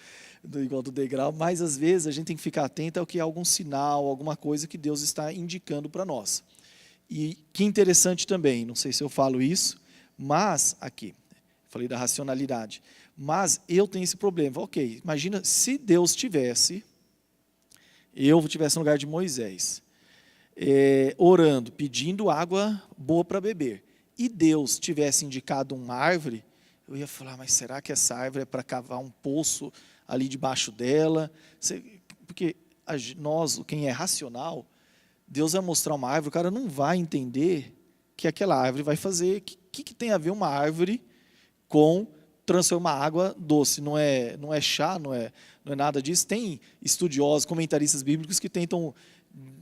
igual do degrau, mas às vezes a gente tem que ficar atento ao que é algum sinal, alguma coisa que Deus está indicando para nós. E que interessante também, não sei se eu falo isso, mas aqui, falei da racionalidade, mas eu tenho esse problema. Ok, imagina se Deus eu tivesse no lugar de Moisés, orando, pedindo água boa para beber, e Deus tivesse indicado uma árvore, eu ia falar, mas será que essa árvore é para cavar um poço ali debaixo dela? Porque nós, quem é racional, Deus vai mostrar uma árvore, o cara não vai entender que aquela árvore vai fazer. O que tem a ver uma árvore com transformar água doce? Não é chá, não é nada disso. Tem estudiosos, comentaristas bíblicos que tentam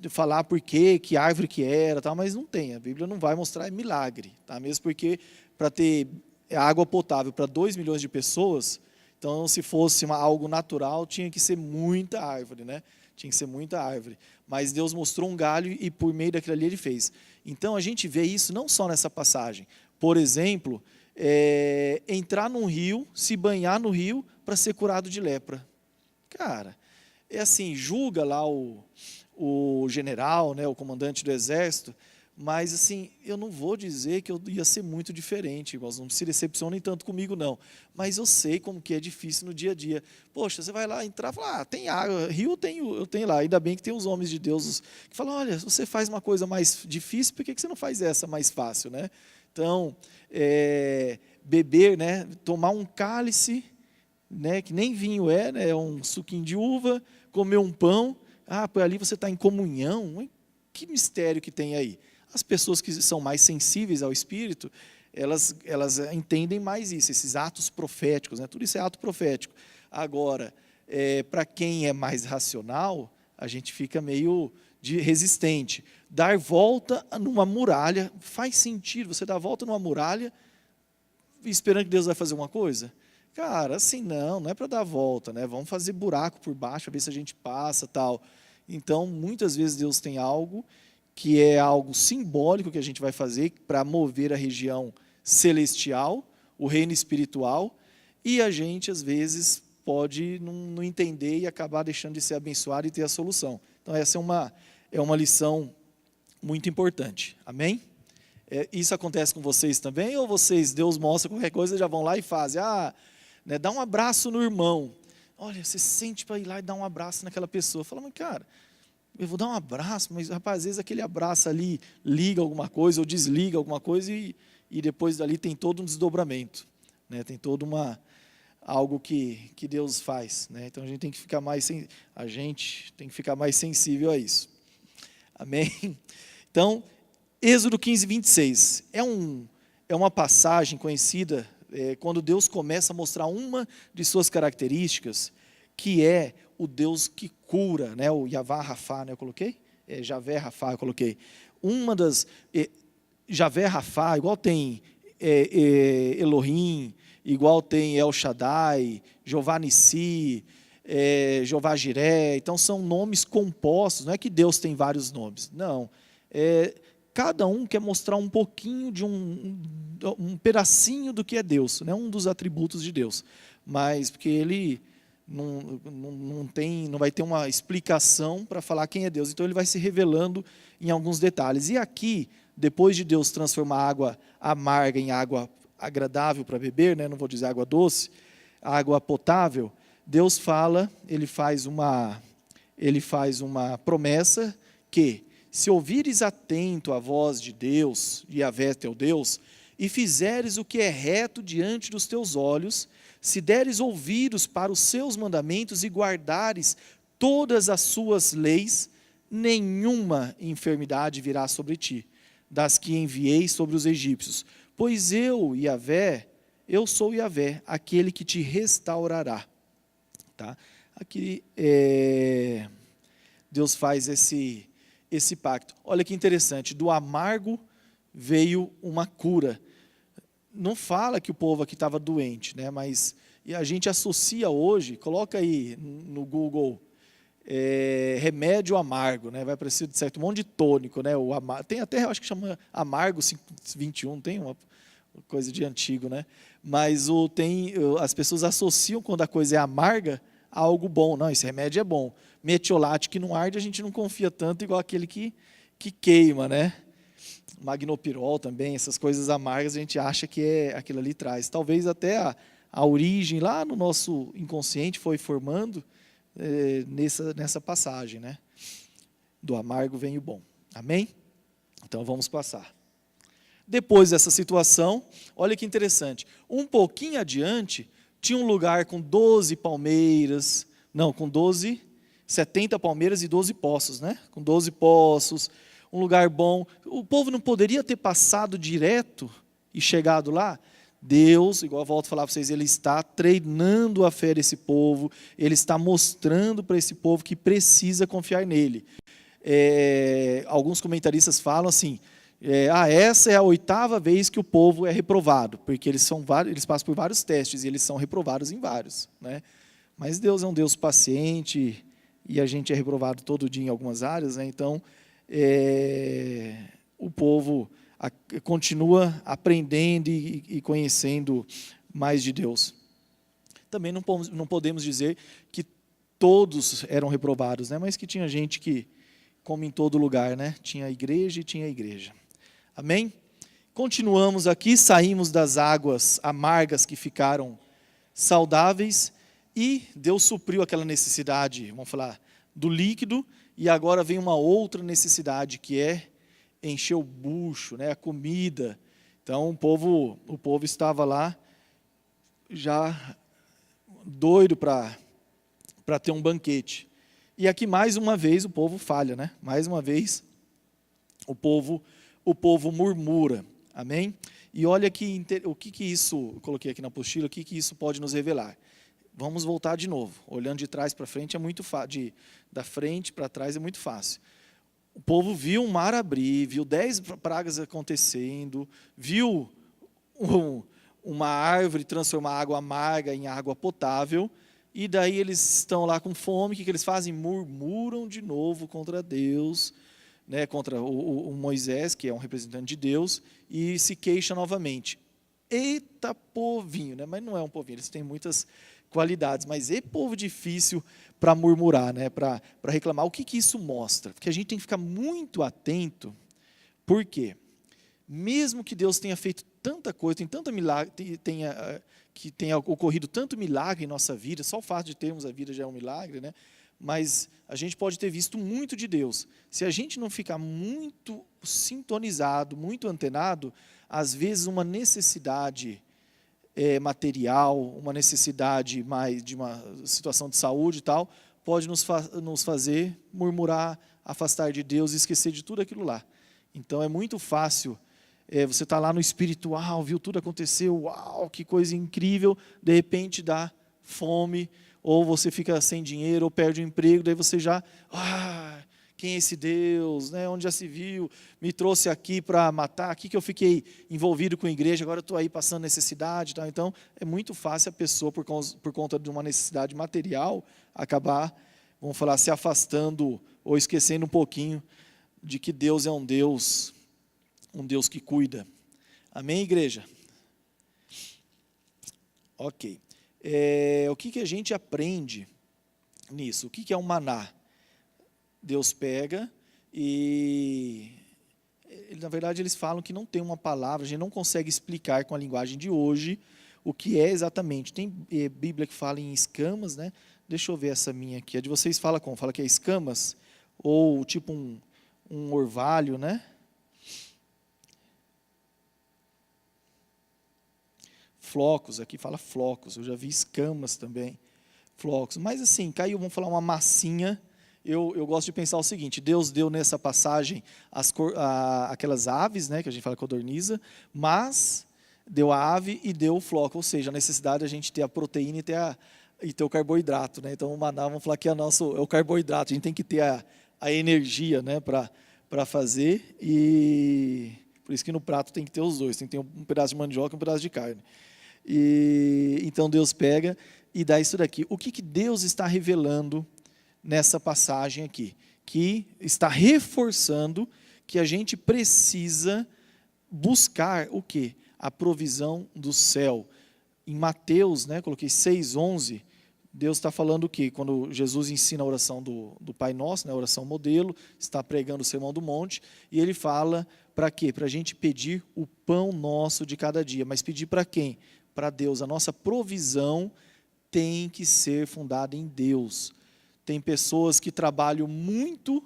falar por quê, que árvore que era, tal, mas não tem. A Bíblia não vai mostrar milagre, tá? Mesmo porque para ter água potável para 2 milhões de pessoas, então se fosse algo natural, tinha que ser muita árvore, né? Tinha que ser muita árvore. Mas Deus mostrou um galho e por meio daquilo ali Ele fez. Então a gente vê isso não só nessa passagem. Por exemplo, entrar num rio, se banhar no rio para ser curado de lepra. Cara, é assim, julga lá o general, né, o comandante do exército, mas assim, eu não vou dizer que eu ia ser muito diferente, irmãos, não se decepcionem tanto comigo não, mas eu sei como que é difícil no dia a dia. Poxa, você vai lá entrar e fala, tem água, rio eu tenho lá, ainda bem que tem os homens de Deus que falam, olha, você faz uma coisa mais difícil, por que você não faz essa mais fácil, né? Então, beber, né, tomar um cálice, né, que nem vinho né, é um suquinho de uva, comer um pão, por ali você está em comunhão, que mistério que tem aí? As pessoas que são mais sensíveis ao Espírito, elas entendem mais isso, esses atos proféticos, né? Tudo isso é ato profético. Agora, para quem é mais racional, a gente fica meio resistente. Dar volta numa muralha, faz sentido, você dar volta numa muralha, esperando que Deus vai fazer uma coisa? Cara, assim, não é para dar volta, né? Vamos fazer buraco por baixo, ver se a gente passa, tal. Então, muitas vezes Deus tem algo que é algo simbólico que a gente vai fazer para mover a região celestial, o reino espiritual, e a gente, às vezes, pode não entender e acabar deixando de ser abençoado e ter a solução. Então, essa é uma lição muito importante. Amém? Isso acontece com vocês também? Ou vocês, Deus mostra qualquer coisa, já vão lá e fazem? Né, dá um abraço no irmão. Olha, você sente para ir lá e dar um abraço naquela pessoa. Fala, mas cara, eu vou dar um abraço, mas rapaz, às vezes aquele abraço ali liga alguma coisa ou desliga alguma coisa e depois dali tem todo um desdobramento, né? Tem todo algo que Deus faz, né? Então a gente tem que ficar mais sensível a isso. Amém? Então, Êxodo 15, 26 é uma passagem conhecida quando Deus começa a mostrar uma de suas características, que é o Deus que cura, né? O Yavá Rafá, né? Eu coloquei? Javé Rafá, eu coloquei. Uma das... Javé Rafá, igual tem Elohim, igual tem El Shaddai, Jeová Nissi, Jeová Jiré. Então, são nomes compostos. Não é que Deus tem vários nomes. Não. Cada um quer mostrar um pouquinho de um pedacinho do que é Deus, né? Um dos atributos de Deus. Mas, porque ele... não vai ter uma explicação para falar quem é Deus. Então ele vai se revelando em alguns detalhes. E aqui, depois de Deus transformar a água amarga em água agradável para beber, né? Não vou dizer água doce, água potável, Deus fala, ele faz uma promessa que, se ouvires atento à voz de Deus, Yahvé teu Deus, e fizeres o que é reto diante dos teus olhos, se deres ouvidos para os seus mandamentos e guardares todas as suas leis, nenhuma enfermidade virá sobre ti, das que enviei sobre os egípcios. Pois eu, Yahvé, eu sou Yahvé, aquele que te restaurará. Tá? Aqui Deus faz esse pacto. Olha que interessante, do amargo veio uma cura. Não fala que o povo aqui estava doente, né? Mas E a gente associa hoje, coloca aí no Google, remédio amargo, né? Vai aparecer de certo um monte de tônico, né? Tem até, acho que chama amargo 521, tem uma coisa de antigo, né? Mas as pessoas associam quando a coisa é amarga a algo bom. Não, esse remédio é bom. Metiolate que não arde, a gente não confia tanto igual aquele que queima, né? Magnopirol também, essas coisas amargas a gente acha que aquilo ali traz. Talvez até a origem lá no nosso inconsciente foi formando nessa passagem, né? Do amargo vem o bom. Amém? Então vamos passar. Depois dessa situação, olha que interessante. Um pouquinho adiante, tinha um lugar com 70 palmeiras e 12 poços, né? Com 12 poços, um lugar bom. O povo não poderia ter passado direto e chegado lá? Deus, igual eu volto a falar para vocês, Ele está treinando a fé desse povo, Ele está mostrando para esse povo que precisa confiar nele. Alguns comentaristas falam assim, essa é a 8ª vez que o povo é reprovado, porque eles passam por vários testes e eles são reprovados em vários, né? Mas Deus é um Deus paciente e a gente é reprovado todo dia em algumas áreas, né? Então, o povo continua aprendendo e conhecendo mais de Deus. Também não podemos dizer que todos eram reprovados, né? Mas que tinha gente que, como em todo lugar, né? Tinha igreja e tinha igreja. Amém? Continuamos aqui, saímos das águas amargas que ficaram saudáveis e Deus supriu aquela necessidade, vamos falar, do líquido, e agora vem uma outra necessidade, que é encher o bucho, né, a comida. Então o povo estava lá já doido para ter um banquete. E aqui mais uma vez o povo falha, né? Mais uma vez o povo murmura. Amém? E olha o que isso, eu coloquei aqui na apostila, o que isso pode nos revelar. Vamos voltar de novo. Olhando de trás para frente é muito fácil, da frente para trás é muito fácil. O povo viu um mar abrir, viu 10 pragas acontecendo, viu uma árvore transformar água amarga em água potável, e daí eles estão lá com fome, o que eles fazem? Murmuram de novo contra Deus, né, contra o Moisés, que é um representante de Deus, e se queixa novamente. Eita povinho, né? Mas não é um povinho, eles têm muitas qualidades, mas é povo difícil para murmurar, né? Para reclamar. O que isso mostra? Porque a gente tem que ficar muito atento, porque mesmo que Deus tenha feito tanta coisa, que tenha ocorrido tanto milagre em nossa vida, só o fato de termos a vida já é um milagre, né? Mas a gente pode ter visto muito de Deus. Se a gente não ficar muito sintonizado, muito antenado, às vezes uma necessidade material, uma necessidade mais de uma situação de saúde e tal, pode nos fazer murmurar, afastar de Deus e esquecer de tudo aquilo lá. Então é muito fácil, você está lá no espiritual, viu tudo acontecer, uau, que coisa incrível, de repente dá fome, ou você fica sem dinheiro, ou perde o emprego, daí você já, quem é esse Deus, né? Onde já se viu, me trouxe aqui para matar, aqui que eu fiquei envolvido com a igreja, agora estou aí passando necessidade. Tá? Então, é muito fácil a pessoa, por conta de uma necessidade material, acabar, vamos falar, se afastando ou esquecendo um pouquinho de que Deus é um Deus que cuida. Amém, igreja? Ok. O que a gente aprende nisso? O que é um maná? Deus pega e, na verdade, eles falam que não tem uma palavra, a gente não consegue explicar com a linguagem de hoje o que é exatamente. Tem Bíblia que fala em escamas, né? Deixa eu ver essa minha aqui. A de vocês fala como? Fala que é escamas? Ou tipo um orvalho, né? Flocos, aqui fala flocos, eu já vi escamas também, flocos. Mas assim, caiu, vamos falar uma massinha. Eu gosto de pensar o seguinte, Deus deu nessa passagem aquelas aves, né, que a gente fala codorniza, mas deu a ave e deu o floco, ou seja, a necessidade de a gente ter a proteína e ter o carboidrato. Né? Então o maná, vamos falar que é o carboidrato, a gente tem que ter a energia, né, para fazer, e por isso que no prato tem que ter os dois, tem que ter um pedaço de mandioca e um pedaço de carne. E então Deus pega e dá isso daqui. O que Deus está revelando nessa passagem aqui? Que está reforçando que a gente precisa buscar o quê? A provisão do céu. Em Mateus, coloquei 6:11, Deus está falando o quê? Quando Jesus ensina a oração do Pai Nosso, a oração modelo, está pregando o Sermão do Monte, e ele fala para quê? Para a gente pedir o pão nosso de cada dia. Mas pedir para quem? Para Deus. A nossa provisão tem que ser fundada em Deus. Tem pessoas que trabalham muito,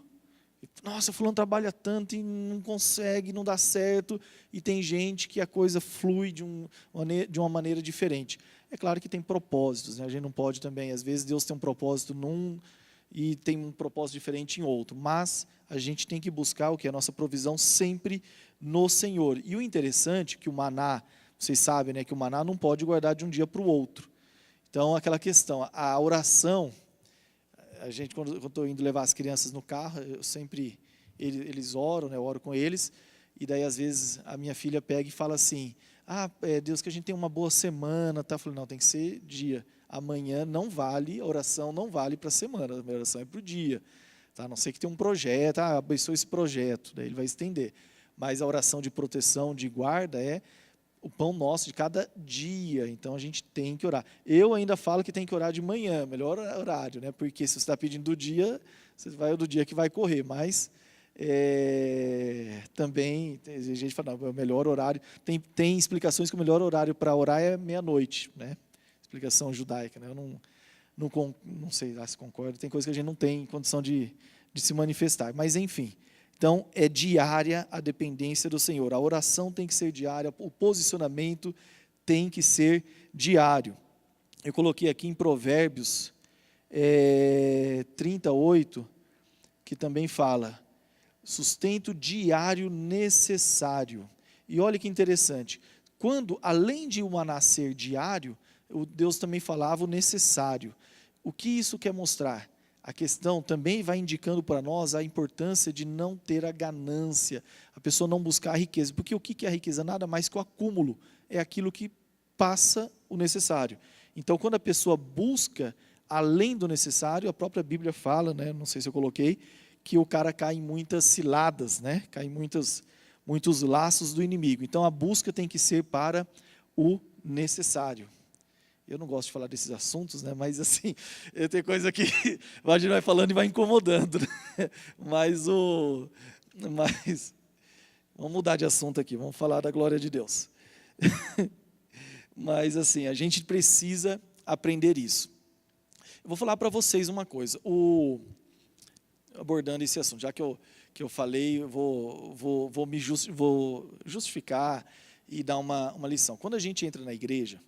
nossa, fulano trabalha tanto e não consegue, não dá certo, e tem gente que a coisa flui de uma maneira diferente. É claro que tem propósitos, a gente não pode também, às vezes Deus tem um propósito num e tem um propósito diferente em outro, mas a gente tem que buscar o que é a nossa provisão sempre no Senhor. E o interessante é que o maná, vocês sabem, que o maná não pode guardar de um dia para o outro. Então, aquela questão, a oração, a gente, quando eu estou indo levar as crianças no carro, eu sempre, eles oram, eu oro com eles, e daí às vezes a minha filha pega e fala assim, Deus, que a gente tenha uma boa semana, tá? Eu falei, não, tem que ser dia, amanhã não vale, a oração não vale para a semana, a minha oração é para o dia, tá? A não ser que tenha um projeto, abençoe esse projeto, daí ele vai estender, mas a oração de proteção, de guarda é o pão nosso de cada dia, então a gente tem que orar. Eu ainda falo que tem que orar de manhã, melhor horário, porque se você está pedindo do dia, você vai do dia que vai correr, mas também, tem gente que fala, não, o melhor horário, tem explicações que o melhor horário para orar é meia-noite, explicação judaica, eu não sei se concordo, tem coisas que a gente não tem condição de se manifestar, mas enfim. Então, é diária a dependência do Senhor. A oração tem que ser diária, o posicionamento tem que ser diário. Eu coloquei aqui em Provérbios 38, que também fala, sustento diário necessário. E olha que interessante, quando, além de o maná ser diário, Deus também falava o necessário. O que isso quer mostrar? A questão também vai indicando para nós a importância de não ter a ganância, a pessoa não buscar a riqueza, porque o que é a riqueza? Nada mais que o acúmulo, é aquilo que passa o necessário. Então, quando a pessoa busca além do necessário, a própria Bíblia fala, não sei se eu coloquei, que o cara cai em muitas ciladas, cai em muitos laços do inimigo. Então, a busca tem que ser para o necessário. Eu não gosto de falar desses assuntos, mas assim, tem coisa que a gente vai falando e vai incomodando. Mas vamos mudar de assunto aqui, vamos falar da glória de Deus. Mas assim, a gente precisa aprender isso. Eu vou falar para vocês uma coisa, abordando esse assunto, já que eu falei, eu vou justificar e dar uma lição. Quando a gente entra na igreja,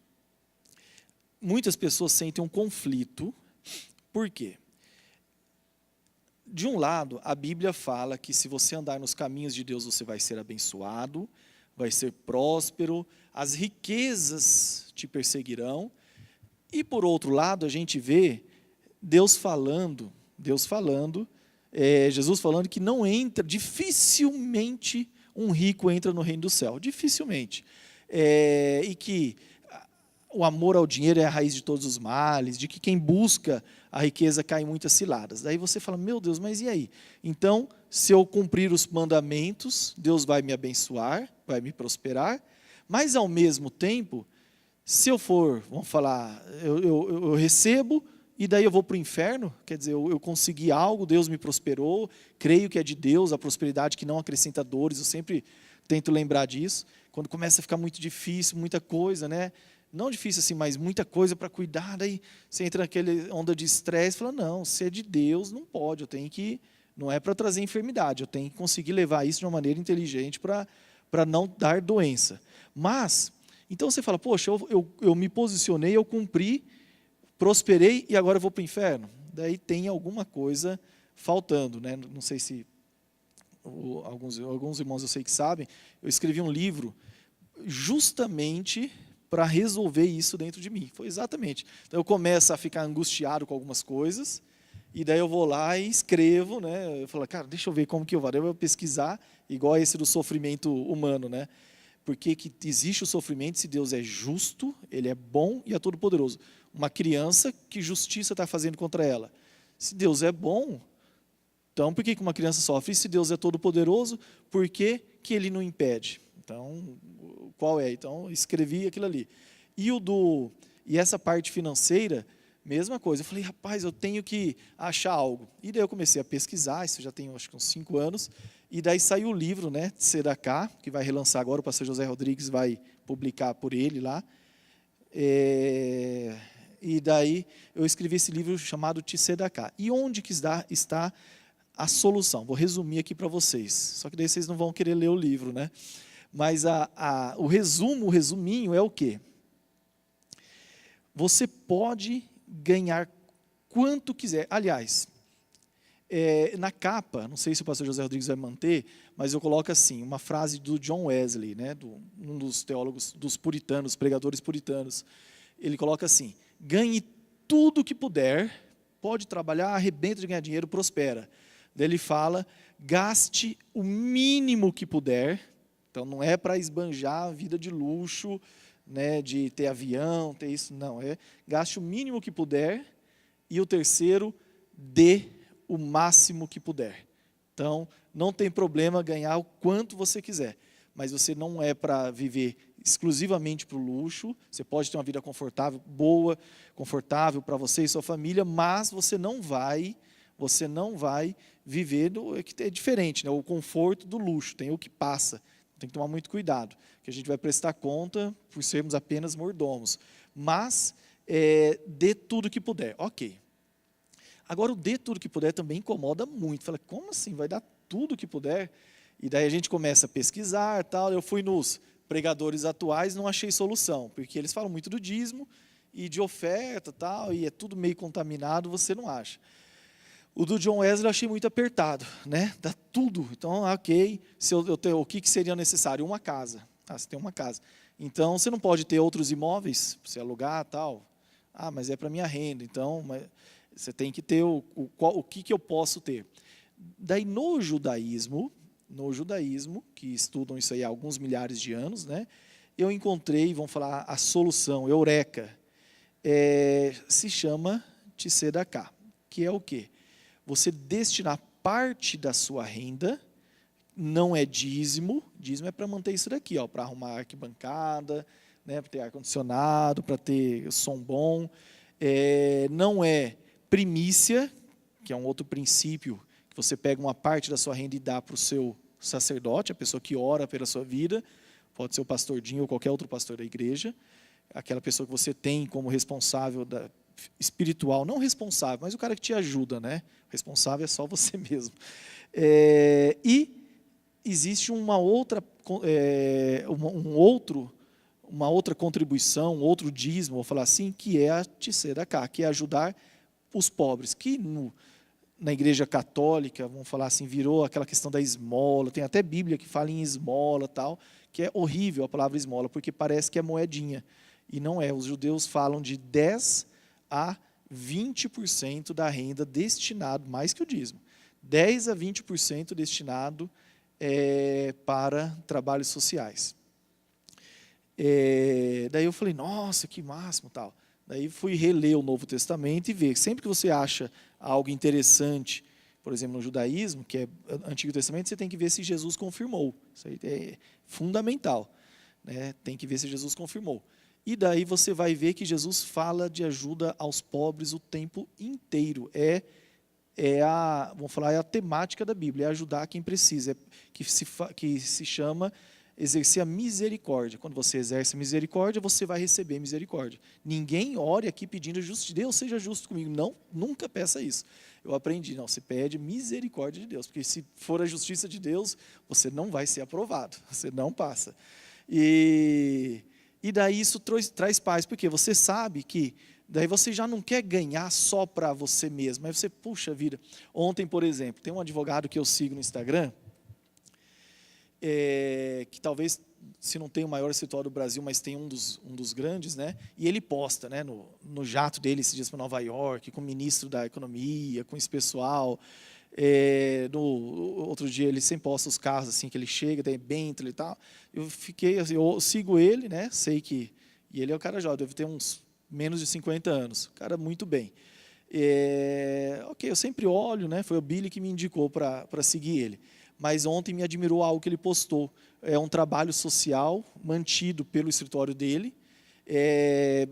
muitas pessoas sentem um conflito. Por quê? De um lado, a Bíblia fala que se você andar nos caminhos de Deus, você vai ser abençoado, vai ser próspero, as riquezas te perseguirão. E por outro lado, a gente vê Jesus falando que não entra, dificilmente um rico entra no reino do céu, dificilmente. E que o amor ao dinheiro é a raiz de todos os males, de que quem busca a riqueza cai em muitas ciladas. Daí você fala, meu Deus, mas e aí? Então, se eu cumprir os mandamentos, Deus vai me abençoar, vai me prosperar, mas ao mesmo tempo, se eu for, vamos falar, eu recebo e daí eu vou para o inferno, quer dizer, eu consegui algo, Deus me prosperou, creio que é de Deus, a prosperidade que não acrescenta dores, eu sempre tento lembrar disso, quando começa a ficar muito difícil, muita coisa, não difícil assim, mas muita coisa para cuidar, daí você entra naquela onda de estresse, fala, não, se é de Deus, não pode, eu tenho que, não é para trazer enfermidade, eu tenho que conseguir levar isso de uma maneira inteligente para não dar doença. Mas, então você fala, poxa, eu me posicionei, eu cumpri, prosperei e agora eu vou para o inferno. Daí tem alguma coisa faltando, não sei se alguns irmãos eu sei que sabem, eu escrevi um livro justamente para resolver isso dentro de mim. Foi exatamente. Então eu começo a ficar angustiado com algumas coisas, e daí eu vou lá e escrevo, eu falo, cara, deixa eu ver como que eu vou. Daí eu vou pesquisar, igual esse do sofrimento humano, porque que existe o sofrimento se Deus é justo, Ele é bom e é todo-poderoso. Uma criança, que justiça está fazendo contra ela? Se Deus é bom, então por que uma criança sofre? E se Deus é todo-poderoso, por que Ele não impede? Então, qual é? Então, escrevi aquilo ali. E essa parte financeira, mesma coisa. Eu falei, rapaz, eu tenho que achar algo. E daí eu comecei a pesquisar, isso já tem acho que uns 5 anos, e daí saiu o livro, né, Tzedakah, que vai relançar agora, o pastor José Rodrigues vai publicar por ele lá. E daí eu escrevi esse livro chamado Tzedakah. E onde que está a solução? Vou resumir aqui para vocês, só que daí vocês não vão querer ler o livro, né? Mas o resuminho é o quê? Você pode ganhar quanto quiser. Aliás, na capa, não sei se o pastor José Rodrigues vai manter, mas eu coloco assim, uma frase do John Wesley, né, um dos teólogos dos puritanos, pregadores puritanos. Ele coloca assim: ganhe tudo que puder, pode trabalhar, arrebenta de ganhar dinheiro, prospera. Daí ele fala, gaste o mínimo que puder. Então não é para esbanjar a vida de luxo, né, de ter avião, ter isso, não. Gaste o mínimo que puder. E o terceiro, dê o máximo que puder. Então, não tem problema ganhar o quanto você quiser, mas você não é para viver exclusivamente para o luxo. Você pode ter uma vida confortável, boa, confortável para você e sua família, mas você não vai viver é diferente, né? O conforto do luxo, tem o que passa. Tem que tomar muito cuidado, que a gente vai prestar conta por sermos apenas mordomos. Mas dê tudo que puder, ok. Agora, o dê tudo que puder também incomoda muito. Fala, como assim? Vai dar tudo que puder? E daí a gente começa a pesquisar, tal. Eu fui nos pregadores atuais, não achei solução, porque eles falam muito do dízimo e de oferta, tal, e é tudo meio contaminado, você não acha. O do John Wesley eu achei muito apertado, né? Dá tudo. Então, ok, o que seria necessário? Uma casa. Você tem uma casa. Então, você não pode ter outros imóveis para você alugar, tal. Mas é para minha renda. Então, você tem que ter o que eu posso ter. Daí, no judaísmo, que estudam isso aí há alguns milhares de anos, né? Eu encontrei, vamos falar, a solução, eureka, se chama Tzedakah, que é o quê? Você destinar parte da sua renda, não é dízimo é para manter isso daqui, para arrumar arquibancada, né, para ter ar-condicionado, para ter som bom, não é primícia, que é um outro princípio, que você pega uma parte da sua renda e dá para o seu sacerdote, a pessoa que ora pela sua vida, pode ser o pastor Dinho ou qualquer outro pastor da igreja, aquela pessoa que você tem como responsável espiritual, não responsável, mas o cara que te ajuda, né? Responsável é só você mesmo. E existe uma outra contribuição, um outro dízimo, vou falar assim, que é a Tzedakah, que é ajudar os pobres, que na igreja católica, vamos falar assim, virou aquela questão da esmola, tem até Bíblia que fala em esmola, tal, que é horrível a palavra esmola, porque parece que é moedinha, e não é. Os judeus falam de 10 a 20% da renda destinado, mais que o dízimo, 10 a 20% destinado para trabalhos sociais. Daí eu falei, nossa, que máximo, tal. Daí fui reler o Novo Testamento e ver, sempre que você acha algo interessante, por exemplo, no judaísmo, que é Antigo Testamento, você tem que ver se Jesus confirmou. Isso aí é fundamental, né? Tem que ver se Jesus confirmou. E daí você vai ver que Jesus fala de ajuda aos pobres o tempo inteiro. Vamos falar, é a temática da Bíblia, é ajudar quem precisa, que se chama exercer a misericórdia. Quando você exerce a misericórdia, você vai receber misericórdia. Ninguém ore aqui pedindo justiça. Deus seja justo comigo. Não, nunca peça isso. Eu aprendi, não, você pede misericórdia de Deus, porque se for a justiça de Deus, você não vai ser aprovado, você não passa. E daí isso traz paz, porque você sabe que daí você já não quer ganhar só para você mesmo, mas você, puxa vida. Ontem, por exemplo, tem um advogado que eu sigo no Instagram, que talvez, se não tem o maior escritório do Brasil, mas tem um dos grandes, né? E ele posta, né, no jato dele esses dias para Nova York, com o ministro da Economia, com esse pessoal, No outro dia ele sempre posta os carros assim que ele chega, tem Bentley e tal. Eu fiquei assim, eu sigo ele, né? Sei que e ele é um cara jovem, deve ter uns menos de 50 anos, cara muito bem. Ok, eu sempre olho, né? Foi o Billy que me indicou para seguir ele. Mas ontem me admirou algo que ele postou. É um trabalho social mantido pelo escritório dele,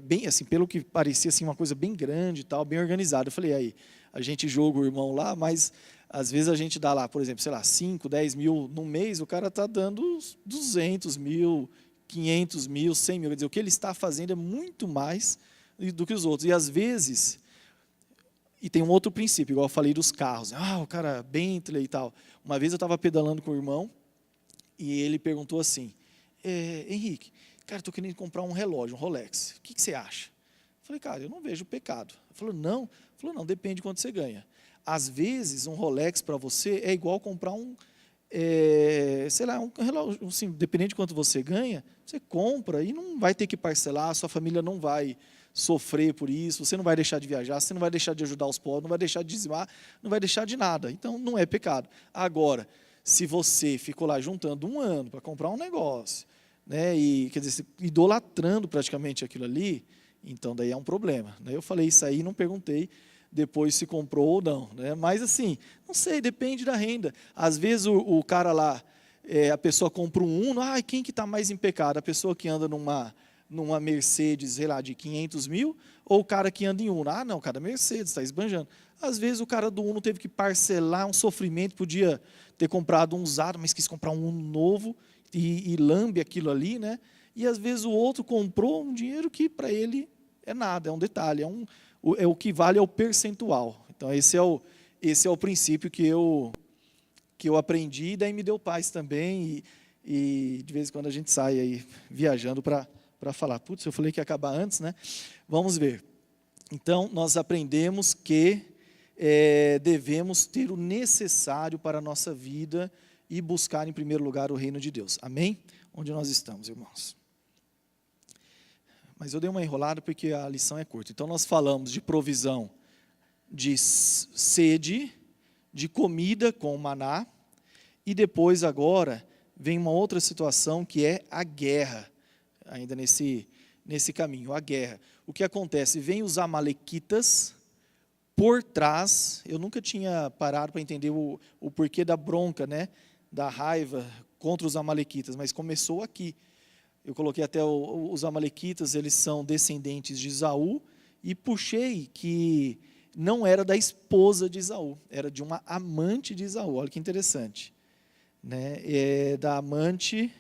bem assim, pelo que parecia assim uma coisa bem grande e tal, bem organizada. Eu falei, aí, a gente joga o irmão lá, mas às vezes a gente dá lá, por exemplo, sei lá, 5, 10 mil no mês, o cara está dando 200 mil, 500 mil, 100 mil. Quer dizer, o que ele está fazendo é muito mais do que os outros. E às vezes, e tem um outro princípio, igual eu falei dos carros. O cara, Bentley e tal. Uma vez eu estava pedalando com o irmão e ele perguntou assim, Henrique, cara, estou querendo comprar um relógio, um Rolex. O que você acha? Eu falei, cara, eu não vejo pecado. Ele falou, não, depende de quanto você ganha. Às vezes, um Rolex para você é igual comprar sei lá, um relógio, assim, dependendo de quanto você ganha, você compra e não vai ter que parcelar, sua família não vai sofrer por isso, você não vai deixar de viajar, você não vai deixar de ajudar os pobres, não vai deixar de dizimar, não vai deixar de nada. Então, não é pecado. Agora, se você ficou lá juntando um ano para comprar um negócio, né, e, quer dizer, idolatrando praticamente aquilo ali, então daí é um problema. Né? Eu falei isso aí, não perguntei depois se comprou ou não. Né? Mas assim, não sei, depende da renda. Às vezes o cara lá, a pessoa compra um Uno, quem que está mais em pecado? A pessoa que anda numa Mercedes, sei lá, de 500 mil, ou o cara que anda em Uno? Não, o cara Mercedes, está esbanjando. Às vezes o cara do Uno teve que parcelar um sofrimento, podia ter comprado um usado, mas quis comprar um Uno novo e lambe aquilo ali, né? E às vezes o outro comprou um dinheiro que para ele é nada, é um detalhe, o que vale é o percentual. Então esse é o princípio que eu aprendi, e daí me deu paz também, e de vez em quando a gente sai aí viajando para falar. Putz, eu falei que ia acabar antes, né? Vamos ver. Então, nós aprendemos que devemos ter o necessário para a nossa vida e buscar em primeiro lugar o reino de Deus. Amém? Onde nós estamos, irmãos? Mas eu dei uma enrolada porque a lição é curta. Então, nós falamos de provisão de sede, de comida com maná, e depois, agora, vem uma outra situação que é a guerra, ainda nesse caminho, a guerra. O que acontece? Vem os amalequitas por trás. Eu nunca tinha parado para entender o porquê da bronca, né, da raiva contra os amalequitas, mas começou aqui. Eu coloquei até os amalequitas, eles são descendentes de Esaú, e puxei que não era da esposa de Esaú, era de uma amante de Esaú. Olha que interessante. Né? Da amante,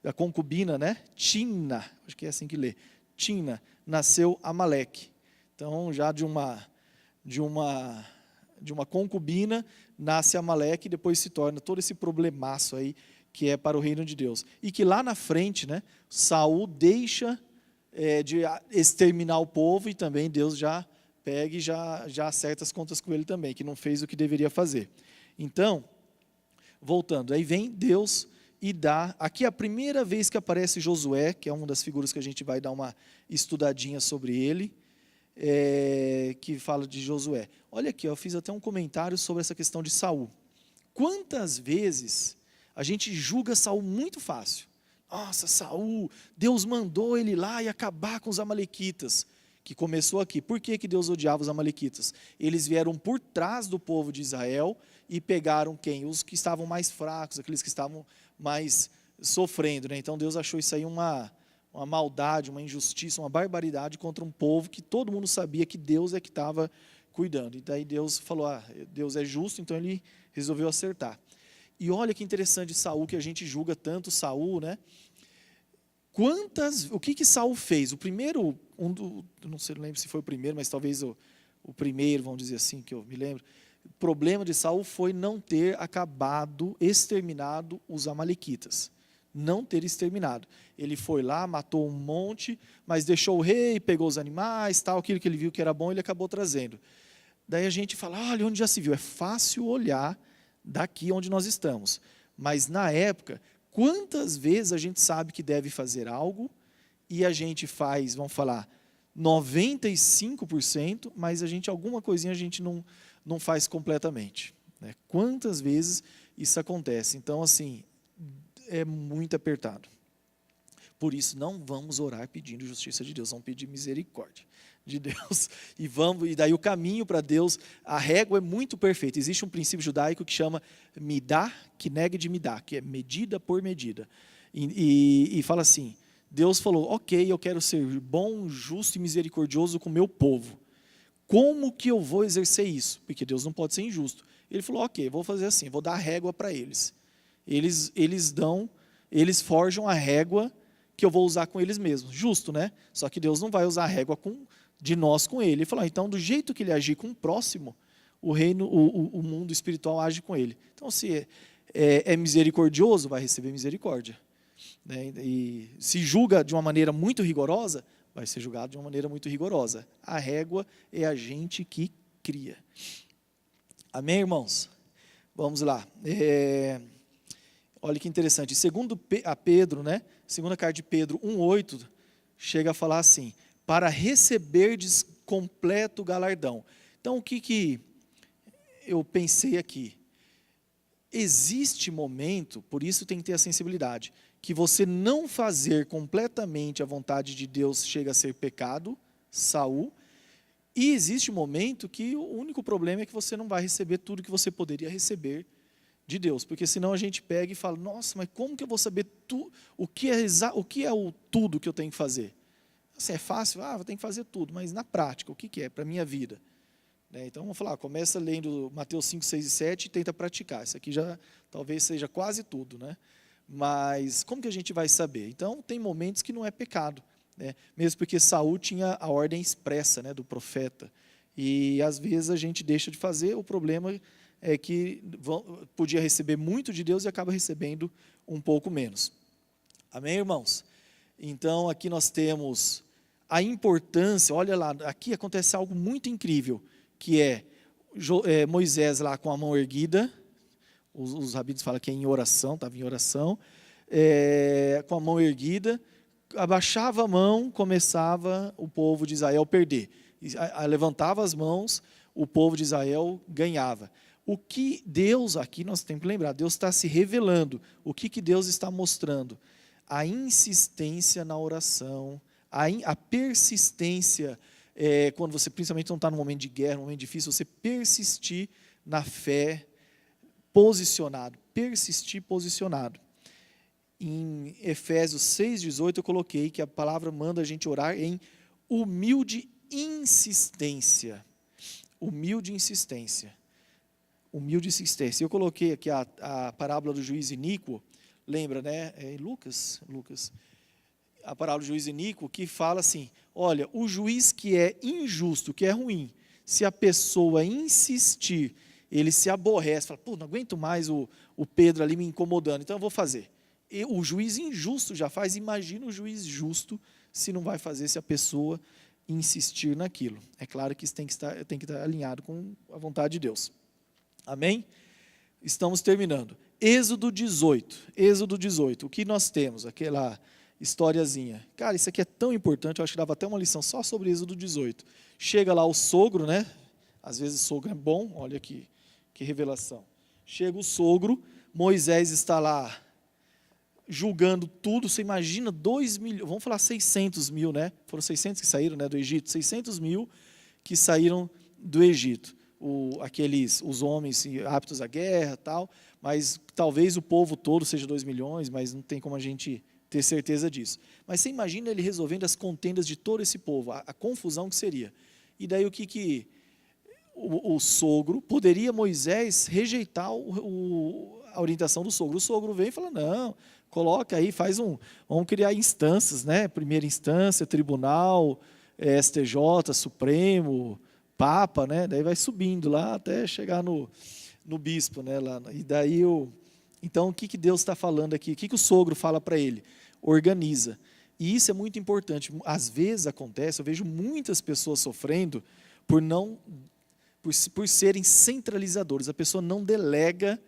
da concubina, né? Tina, acho que é assim que lê. Tina, nasceu Amaleque. Então, já de uma concubina, nasce Amaleque, e depois se torna todo esse problemaço aí, que é para o reino de Deus. E que lá na frente, né, Saul deixa de exterminar o povo, e também Deus já pega e já acerta as contas com ele também, que não fez o que deveria fazer. Então, voltando, aí vem Deus e dá, aqui é a primeira vez que aparece Josué, que é uma das figuras que a gente vai dar uma estudadinha sobre ele, que fala de Josué. Olha aqui, eu fiz até um comentário sobre essa questão de Saul. Quantas vezes a gente julga Saul muito fácil? Nossa, Saul, Deus mandou ele lá e acabar com os amalequitas, que começou aqui. Por que Deus odiava os amalequitas? Eles vieram por trás do povo de Israel e pegaram quem? Os que estavam mais fracos, aqueles que estavam mais sofrendo. Né? Então Deus achou isso aí uma maldade, uma injustiça, uma barbaridade contra um povo que todo mundo sabia que Deus é que estava cuidando. E daí Deus falou, Deus é justo, então ele resolveu acertar. E olha que interessante Saul, que a gente julga tanto Saul, né? O que Saul fez? O primeiro, não sei, não lembro se foi o primeiro, mas talvez o primeiro, vamos dizer assim, que eu me lembro. O problema de Saul foi não ter exterminado os amalequitas. Não ter exterminado. Ele foi lá, matou um monte, mas deixou o rei, pegou os animais, tal, aquilo que ele viu que era bom, ele acabou trazendo. Daí a gente fala, olha, onde já se viu? É fácil olhar daqui onde nós estamos. Mas na época, quantas vezes a gente sabe que deve fazer algo e a gente faz, vamos falar, 95%, mas alguma coisinha a gente não faz completamente. né? Quantas vezes isso acontece? Então, assim, é muito apertado. Por isso, não vamos orar pedindo justiça de Deus, vamos pedir misericórdia de Deus. E daí o caminho para Deus, a régua é muito perfeita. Existe um princípio judaico que chama midá, que nega de midá, que é medida por medida. E fala assim, Deus falou, ok, eu quero ser bom, justo e misericordioso com o meu povo. Como que eu vou exercer isso? Porque Deus não pode ser injusto. Ele falou, ok, vou fazer assim, vou dar a régua para eles. Eles forjam a régua que eu vou usar com eles mesmos. Justo, né? Só que Deus não vai usar a régua de nós com ele. Ele falou, então, do jeito que ele agir com o próximo, o mundo espiritual age com ele. Então, se é misericordioso, vai receber misericórdia. Né? E se julga de uma maneira muito rigorosa, vai ser julgado de uma maneira muito rigorosa. A régua é a gente que cria. Amém, irmãos? Vamos lá. Olha que interessante. Segundo a Pedro, né? Segunda carta de Pedro 1:8, chega a falar assim, para receberdes completo galardão. Então, o que eu pensei aqui? Existe momento, por isso tem que ter a sensibilidade, que você não fazer completamente a vontade de Deus chega a ser pecado, Saul, e existe momento que o único problema é que você não vai receber tudo que você poderia receber de Deus, porque senão a gente pega e fala, nossa, mas como que eu vou saber o que é o tudo que eu tenho que fazer? Assim, é fácil, vou ter que fazer tudo, mas na prática, o que é para a minha vida? Então, vamos falar, começa lendo Mateus 5, 6 e 7 e tenta praticar. Isso aqui já talvez seja quase tudo, né? Mas como que a gente vai saber? Então, tem momentos que não é pecado, né? Mesmo porque Saul tinha a ordem expressa, né, do profeta. E, às vezes, a gente deixa de fazer, o problema é que podia receber muito de Deus e acaba recebendo um pouco menos. Amém, irmãos? Então, aqui nós temos a importância, olha lá, aqui acontece algo muito incrível, que é Moisés lá com a mão erguida, os rabinos falam que é em oração, estava em oração, com a mão erguida, abaixava a mão, começava o povo de Israel a perder. Levantava as mãos, o povo de Israel ganhava. O que Deus, aqui nós temos que lembrar, Deus está se revelando. O que Deus está mostrando? A insistência na oração, a persistência, quando você principalmente não está num momento de guerra, num momento difícil, você persistir na fé, persistir posicionado. Em Efésios 6,18 eu coloquei que a palavra manda a gente orar em humilde insistência. Humilde insistência. Humilde insistência. Eu coloquei aqui a parábola do juiz iníquo, lembra, né? Em Lucas, a parábola do juiz iníquo, que fala assim, olha, o juiz que é injusto, que é ruim, se a pessoa insistir, ele se aborrece, fala, não aguento mais o Pedro ali me incomodando, então eu vou fazer. E o juiz injusto já faz, imagina o juiz justo se não vai fazer, se a pessoa insistir naquilo. É claro que isso tem que estar alinhado com a vontade de Deus. Amém? Estamos terminando. Êxodo 18, o que nós temos? Aquela historiazinha. Cara, isso aqui é tão importante, eu acho que dava até uma lição só sobre Êxodo 18. Chega lá o sogro, né? Às vezes o sogro é bom, olha aqui, que revelação. Chega o sogro, Moisés está lá julgando tudo, você imagina 2 milhões, vamos falar 600 mil, né? Foram 600 que saíram, né, do Egito, 600 mil que saíram do Egito. Os homens aptos à guerra, tal, mas talvez o povo todo seja 2 milhões, mas não tem como a gente ter certeza disso. Mas você imagina ele resolvendo as contendas de todo esse povo, a confusão que seria. E daí o sogro, poderia Moisés rejeitar a orientação do sogro. O sogro vem e fala, não, coloca aí, vamos criar instâncias, né? Primeira instância, tribunal, STJ, Supremo, Papa, né? Daí vai subindo lá até chegar no bispo, né? Lá, e daí então o que Deus está falando aqui? O que o sogro fala para ele? Organiza. E isso é muito importante. Às vezes acontece, eu vejo muitas pessoas sofrendo por serem centralizadores. A pessoa não delega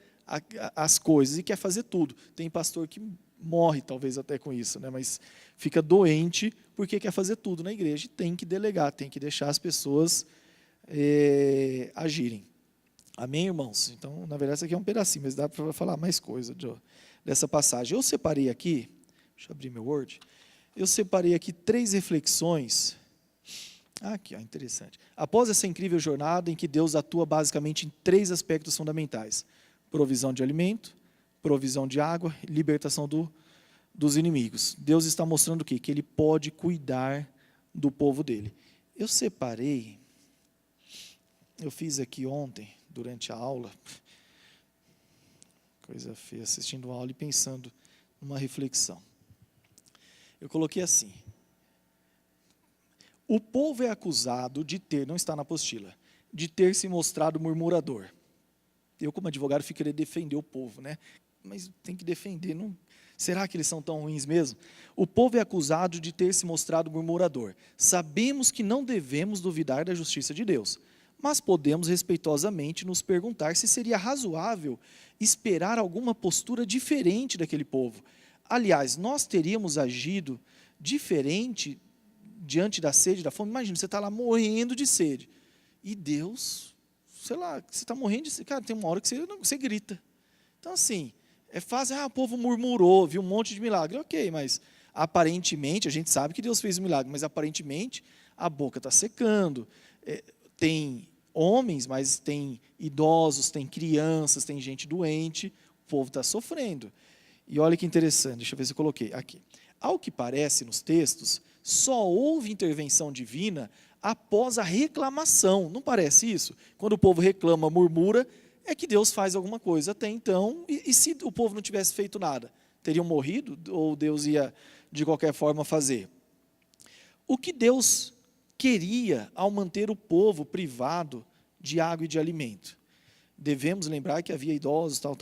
as coisas e quer fazer tudo. Tem pastor que morre talvez até com isso, né? Mas fica doente porque quer fazer tudo na igreja. Tem que delegar, tem que deixar as pessoas agirem. Amém, irmãos? Então, na verdade, isso aqui é um pedacinho, mas dá para falar mais coisa dessa passagem. Eu separei aqui, deixa eu abrir meu Word, eu separei aqui 3 reflexões. Aqui, ó, interessante. Após essa incrível jornada em que Deus atua basicamente em 3 aspectos fundamentais: provisão de alimento, provisão de água, libertação dos inimigos. Deus está mostrando o quê? Que Ele pode cuidar do povo dele. Eu separei, eu fiz aqui ontem, durante a aula, coisa feia, assistindo a aula e pensando numa reflexão. Eu coloquei assim: o povo é acusado de ter, não está na apostila, de ter se mostrado murmurador. Eu, como advogado, fico querendo defender o povo, né? Mas tem que defender, não... Será que eles são tão ruins mesmo? O povo é acusado de ter se mostrado murmurador. Sabemos que não devemos duvidar da justiça de Deus, mas podemos respeitosamente nos perguntar se seria razoável esperar alguma postura diferente daquele povo. Aliás, nós teríamos agido diferente diante da sede e da fome. Imagina, você está lá morrendo de sede, e Deus, sei lá, você está morrendo de sede, cara, tem uma hora que você grita. Então, assim, é fácil, o povo murmurou, viu um monte de milagre, ok, mas aparentemente, a gente sabe que Deus fez um milagre, mas aparentemente a boca está secando, tem homens, mas tem idosos, tem crianças, tem gente doente, o povo está sofrendo. E olha que interessante, deixa eu ver se eu coloquei aqui. Ao que parece nos textos, só houve intervenção divina após a reclamação. Não parece isso? Quando o povo reclama, murmura, é que Deus faz alguma coisa até então. E se o povo não tivesse feito nada? Teriam morrido? Ou Deus ia, de qualquer forma, fazer? O que Deus queria ao manter o povo privado de água e de alimento? Devemos lembrar que havia idosos, tal.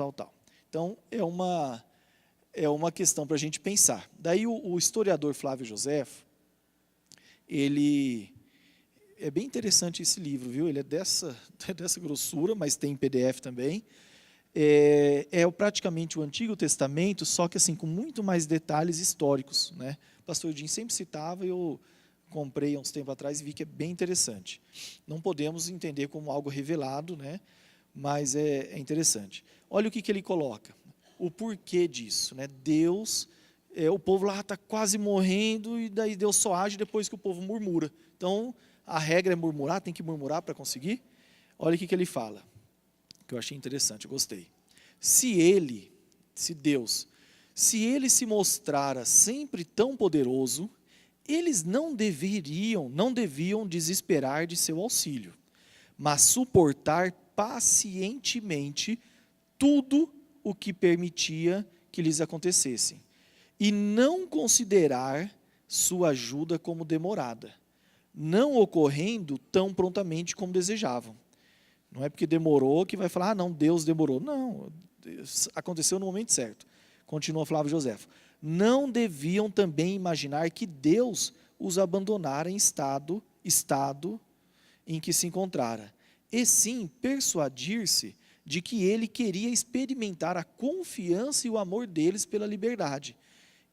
Então, é uma questão para a gente pensar. Daí o historiador Flávio Joséfo, ele é bem interessante esse livro, viu? Ele é dessa grossura, mas tem em PDF também. É praticamente o Antigo Testamento, só que assim com muito mais detalhes históricos, né? O pastor Jim sempre citava, eu comprei há uns tempos atrás e vi que é bem interessante. Não podemos entender como algo revelado, né? Mas é interessante. Olha o que ele coloca. O porquê disso, né? Deus, o povo lá está quase morrendo e daí Deus só age depois que o povo murmura. Então, a regra é murmurar, tem que murmurar para conseguir? Olha o que ele fala, que eu achei interessante, eu gostei. Se Deus se mostrara sempre tão poderoso, eles não deviam desesperar de seu auxílio, mas suportar pacientemente tudo o que permitia que lhes acontecessem, e não considerar sua ajuda como demorada, não ocorrendo tão prontamente como desejavam. Não é porque demorou que vai falar, não, Deus demorou. Não, aconteceu no momento certo. Continua Flávio Joséfo. Não deviam também imaginar que Deus os abandonara em estado em que se encontrara, e sim persuadir-se de que ele queria experimentar a confiança e o amor deles pela liberdade,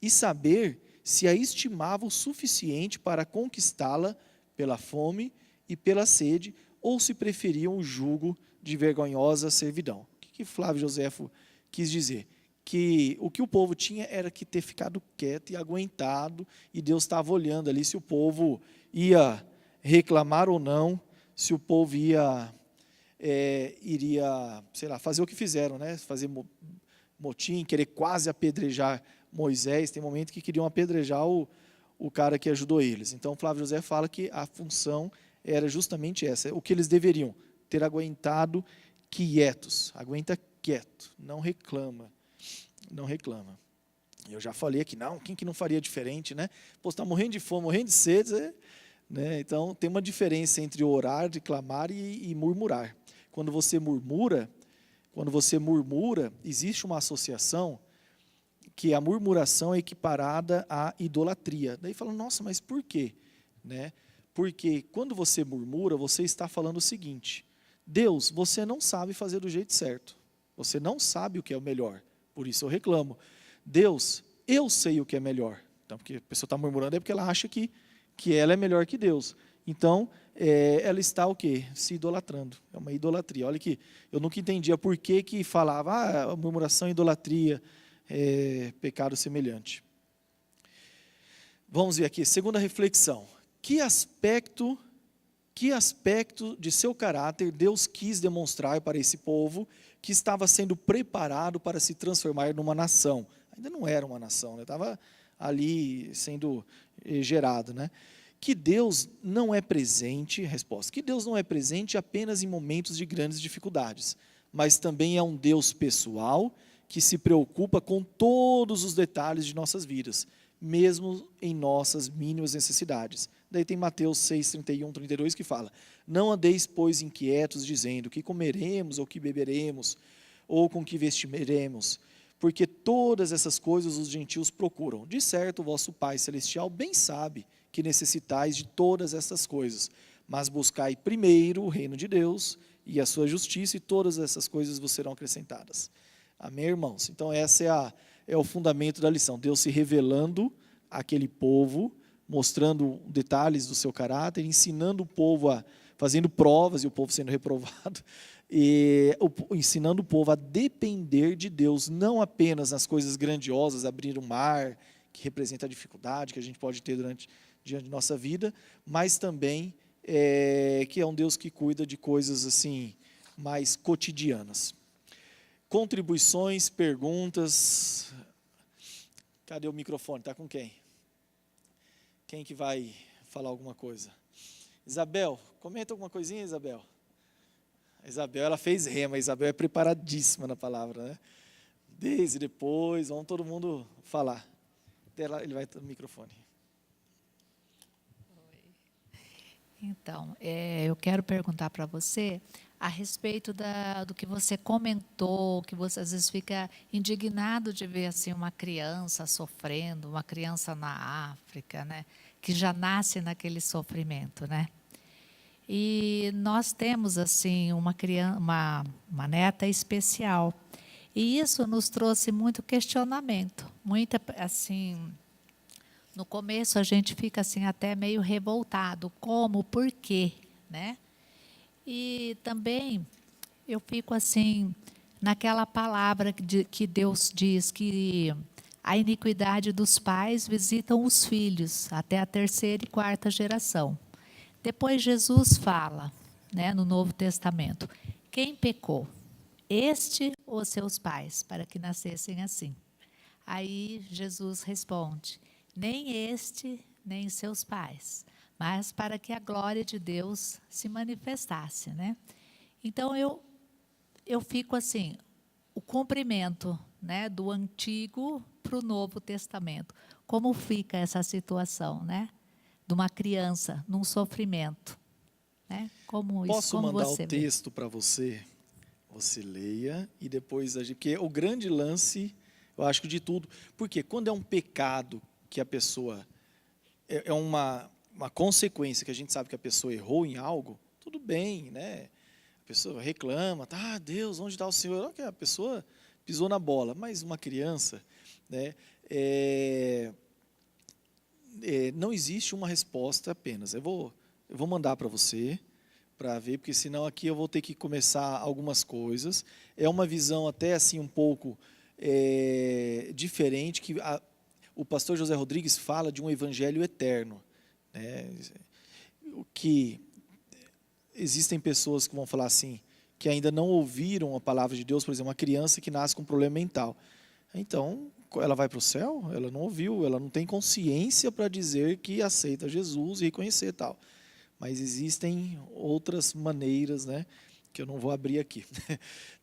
e saber se a estimava o suficiente para conquistá-la pela fome e pela sede, ou se preferiam o jugo de vergonhosa servidão. O que Flávio Joséfo quis dizer? Que o que o povo tinha era que ter ficado quieto e aguentado, e Deus estava olhando ali se o povo ia reclamar ou não, se o povo iria, sei lá, fazer o que fizeram, né? Fazer motim, querer quase apedrejar Moisés. Tem momento que queriam apedrejar o cara que ajudou eles. Então, Flávio José fala que a função era justamente essa, o que eles deveriam ter aguentado quietos. Aguenta quieto, não reclama. Eu já falei aqui, não, quem que não faria diferente, né? Pô, você está morrendo de fome, morrendo de sede, né? Então, tem uma diferença entre orar, reclamar e murmurar. Quando você murmura, existe uma associação que a murmuração é equiparada à idolatria. Daí fala, nossa, mas por quê? Né? Porque quando você murmura, você está falando o seguinte: Deus, você não sabe fazer do jeito certo. Você não sabe o que é o melhor. Por isso eu reclamo. Deus, eu sei o que é melhor. Então, porque a pessoa está murmurando é porque ela acha que ela é melhor que Deus. Então, ela está o quê? Se idolatrando. É uma idolatria. Olha que eu nunca entendia por que falava, a murmuração, idolatria, pecado semelhante. Vamos ver aqui, segunda reflexão. Que aspecto de seu caráter Deus quis demonstrar para esse povo que estava sendo preparado para se transformar numa nação? Ainda não era uma nação, né? Estava ali sendo gerado, né? Que Deus não é presente, resposta, que Deus não é presente apenas em momentos de grandes dificuldades, mas também é um Deus pessoal que se preocupa com todos os detalhes de nossas vidas, mesmo em nossas mínimas necessidades. Daí tem Mateus 6, 31, 32 que fala: não andeis, pois, inquietos, dizendo que comeremos ou que beberemos, ou com que vestiremos, porque todas essas coisas os gentios procuram. De certo, o vosso Pai Celestial bem sabe que necessitais de todas essas coisas, mas buscai primeiro o reino de Deus e a sua justiça, e todas essas coisas vos serão acrescentadas. Amém, irmãos? Então, essa é o fundamento da lição. Deus se revelando àquele povo, mostrando detalhes do seu caráter, ensinando o povo fazendo provas, e o povo sendo reprovado, e ensinando o povo a depender de Deus, não apenas nas coisas grandiosas, abrir o mar, que representa a dificuldade que a gente pode ter diante de nossa vida, mas também que é um Deus que cuida de coisas assim mais cotidianas. Contribuições, perguntas. Cadê o microfone? Está com quem? Quem que vai falar alguma coisa? Isabel, comenta alguma coisinha, Isabel. A Isabel, ela fez rema, a Isabel é preparadíssima na palavra, né? Desde depois, vamos todo mundo falar. Ele vai no microfone. Então, eu quero perguntar para você a respeito do que você comentou, que você às vezes fica indignado de ver assim uma criança sofrendo, uma criança na África, né, que já nasce naquele sofrimento, né? E nós temos assim uma criança, uma neta especial, e isso nos trouxe muito questionamento, muita assim. No começo a gente fica assim até meio revoltado, como, por quê, né? E também eu fico assim naquela palavra que Deus diz que a iniquidade dos pais visitam os filhos até a terceira e quarta geração. Depois Jesus fala, né, no Novo Testamento, quem pecou? Este ou seus pais, para que nascessem assim? Aí Jesus responde: nem este, nem seus pais, mas para que a glória de Deus se manifestasse, né? Então eu fico assim, o cumprimento, né, do Antigo para o Novo Testamento. Como fica essa situação, né? De uma criança num sofrimento, né? Como isso, Posso como mandar o você vê? texto para você leia, e depois porque o grande lance, eu acho que de tudo, porque quando é um pecado que a pessoa, é uma consequência que a gente sabe que a pessoa errou em algo, tudo bem, né? A pessoa reclama, tá, Deus, onde está o Senhor? Ok, a pessoa pisou na bola, mas uma criança, né, não existe uma resposta apenas. Eu vou mandar para você, para ver, porque senão aqui eu vou ter que começar algumas coisas. É uma visão até assim um pouco diferente, que o pastor José Rodrigues fala de um evangelho eterno, né? Que existem pessoas que vão falar assim, que ainda não ouviram a palavra de Deus, por exemplo, uma criança que nasce com um problema mental. Então, ela vai para o céu? Ela não ouviu, ela não tem consciência para dizer que aceita Jesus e reconhecer tal. Mas existem outras maneiras, né, que eu não vou abrir aqui.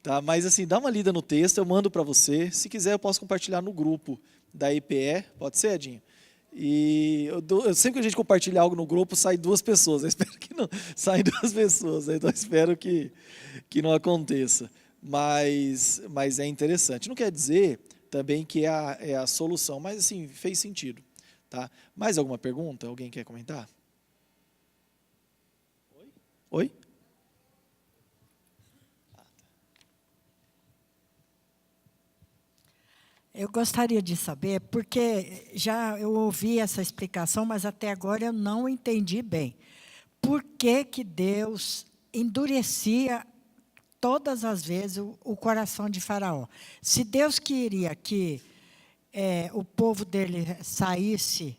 Tá? Mas assim, dá uma lida no texto, eu mando para você. Se quiser, eu posso compartilhar no grupo da IPE, pode ser, Edinho? E sempre que a gente compartilha algo no grupo, sai duas pessoas. Eu espero que não saem duas pessoas, então eu espero que não aconteça. Mas é interessante. Não quer dizer também que é a solução, mas assim, fez sentido. Tá? Mais alguma pergunta? Alguém quer comentar? Oi? Eu gostaria de saber, porque já eu ouvi essa explicação, mas até agora eu não entendi bem. por que que Deus endurecia todas as vezes o coração de Faraó? Se Deus queria que o povo dele saísse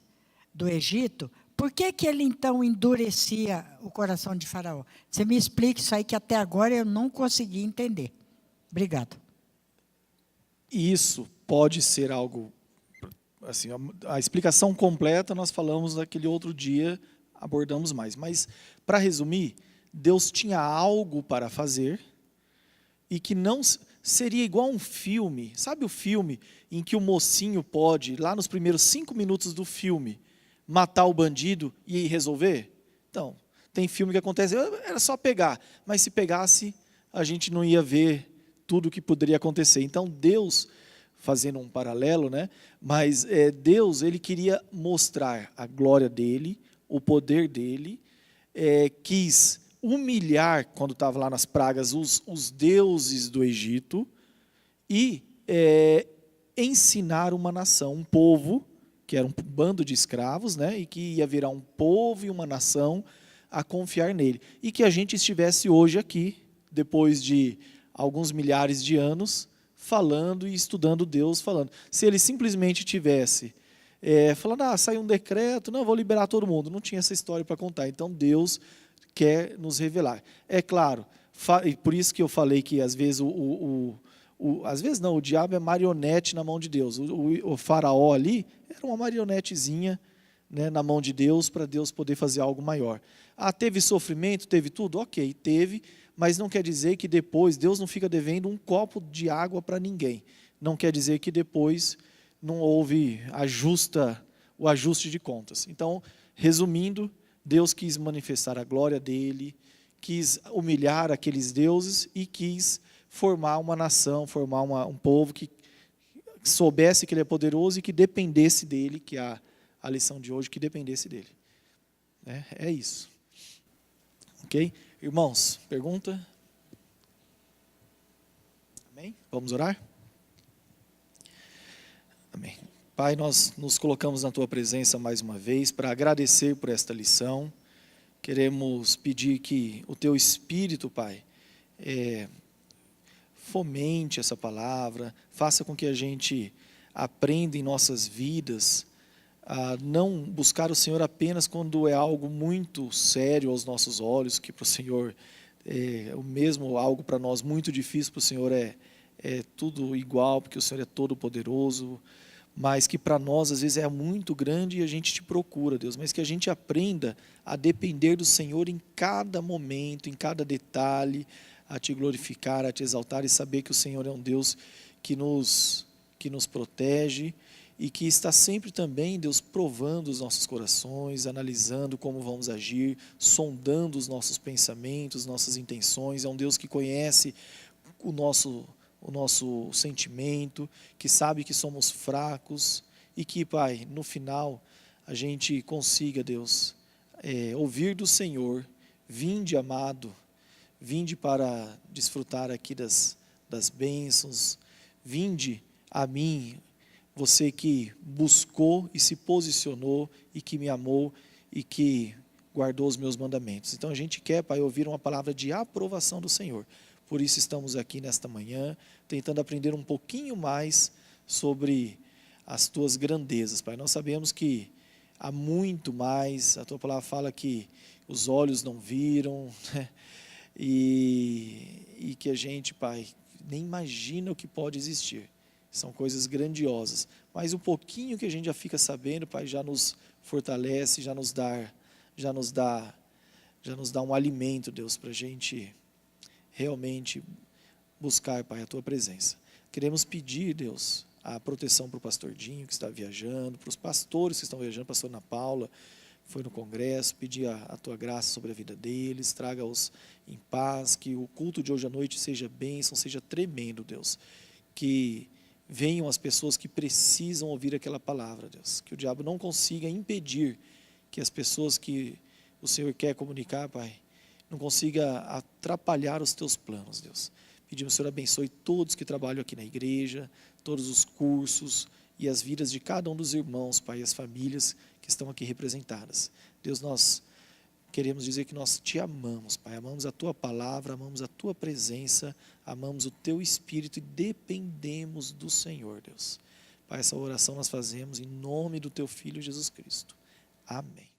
do Egito, por que que ele então endurecia o coração de Faraó? Você me explica isso aí que até agora eu não consegui entender. Obrigado. Isso pode ser algo, assim, a explicação completa nós falamos naquele outro dia, abordamos mais. Mas, para resumir, Deus tinha algo para fazer e que não seria igual um filme. Sabe o filme em que o mocinho pode, lá nos primeiros 5 minutos do filme, matar o bandido e resolver? Então, tem filme que acontece, era só pegar, mas se pegasse, a gente não ia ver tudo o que poderia acontecer. Então, Deus, fazendo um paralelo, né? Mas Deus, ele queria mostrar a glória dele, o poder dele, quis humilhar, quando estava lá nas pragas, os deuses do Egito e ensinar uma nação, um povo, que era um bando de escravos, né? E que ia virar um povo e uma nação a confiar nele. E que a gente estivesse hoje aqui, depois de alguns milhares de anos, falando e estudando Deus, falando. Se ele simplesmente tivesse falando, saiu um decreto, não, vou liberar todo mundo. Não tinha essa história para contar. Então, Deus quer nos revelar. É claro, e por isso que eu falei que às vezes às vezes não, o diabo é marionete na mão de Deus. O faraó ali era uma marionetezinha, né, na mão de Deus, para Deus poder fazer algo maior. Teve sofrimento, teve tudo? Ok, teve, mas não quer dizer que depois, Deus não fica devendo um copo de água para ninguém. Não quer dizer que depois não houve o ajuste de contas. Então, resumindo, Deus quis manifestar a glória dele, quis humilhar aqueles deuses e quis formar uma nação, formar um povo que soubesse que ele é poderoso e que dependesse dele, que é a lição de hoje, que dependesse dele. É isso. Ok? Irmãos, pergunta? Amém? Vamos orar? Amém. Pai, nós nos colocamos na Tua presença mais uma vez para agradecer por esta lição. Queremos pedir que o Teu Espírito, Pai, fomente essa palavra, faça com que a gente aprenda em nossas vidas a não buscar o Senhor apenas quando é algo muito sério aos nossos olhos, que para o Senhor o mesmo algo para nós muito difícil, para o Senhor é tudo igual, porque o Senhor é todo poderoso, mas que para nós às vezes é muito grande e a gente te procura, Deus, mas que a gente aprenda a depender do Senhor em cada momento, em cada detalhe, a te glorificar, a te exaltar e saber que o Senhor é um Deus que nos protege e que está sempre também, Deus, provando os nossos corações, analisando como vamos agir, sondando os nossos pensamentos, nossas intenções. É um Deus que conhece o nosso sentimento, que sabe que somos fracos e que, Pai, no final a gente consiga, Deus, ouvir do Senhor: vinde, amado, vinde para desfrutar aqui das bênçãos, vinde a mim, você que buscou e se posicionou e que me amou e que guardou os meus mandamentos. Então a gente quer, Pai, ouvir uma palavra de aprovação do Senhor. Por isso estamos aqui nesta manhã, tentando aprender um pouquinho mais sobre as Tuas grandezas, Pai. Nós sabemos que há muito mais, a Tua palavra fala que os olhos não viram, né? E que a gente, Pai, nem imagina o que pode existir. São coisas grandiosas, mas o pouquinho que a gente já fica sabendo, Pai, já nos fortalece, já nos dá um alimento, Deus, para a gente realmente buscar, Pai, a Tua presença. Queremos pedir, Deus, a proteção para o pastor Dinho, que está viajando, para os pastores que estão viajando, a pastora Ana Paula, foi no congresso, pedir a Tua graça sobre a vida deles, traga-os em paz, que o culto de hoje à noite seja bênção, seja tremendo, Deus, que venham as pessoas que precisam ouvir aquela palavra, Deus, que o diabo não consiga impedir que as pessoas que o Senhor quer comunicar, Pai, não consiga atrapalhar os Teus planos, Deus. Pedimos, Senhor, abençoe todos que trabalham aqui na igreja, todos os cursos e as vidas de cada um dos irmãos, Pai, e as famílias que estão aqui representadas. Deus, nós queremos dizer que nós te amamos, Pai. Amamos a tua palavra, amamos a tua presença, amamos o teu Espírito e dependemos do Senhor, Deus. Pai, essa oração nós fazemos em nome do teu Filho Jesus Cristo. Amém.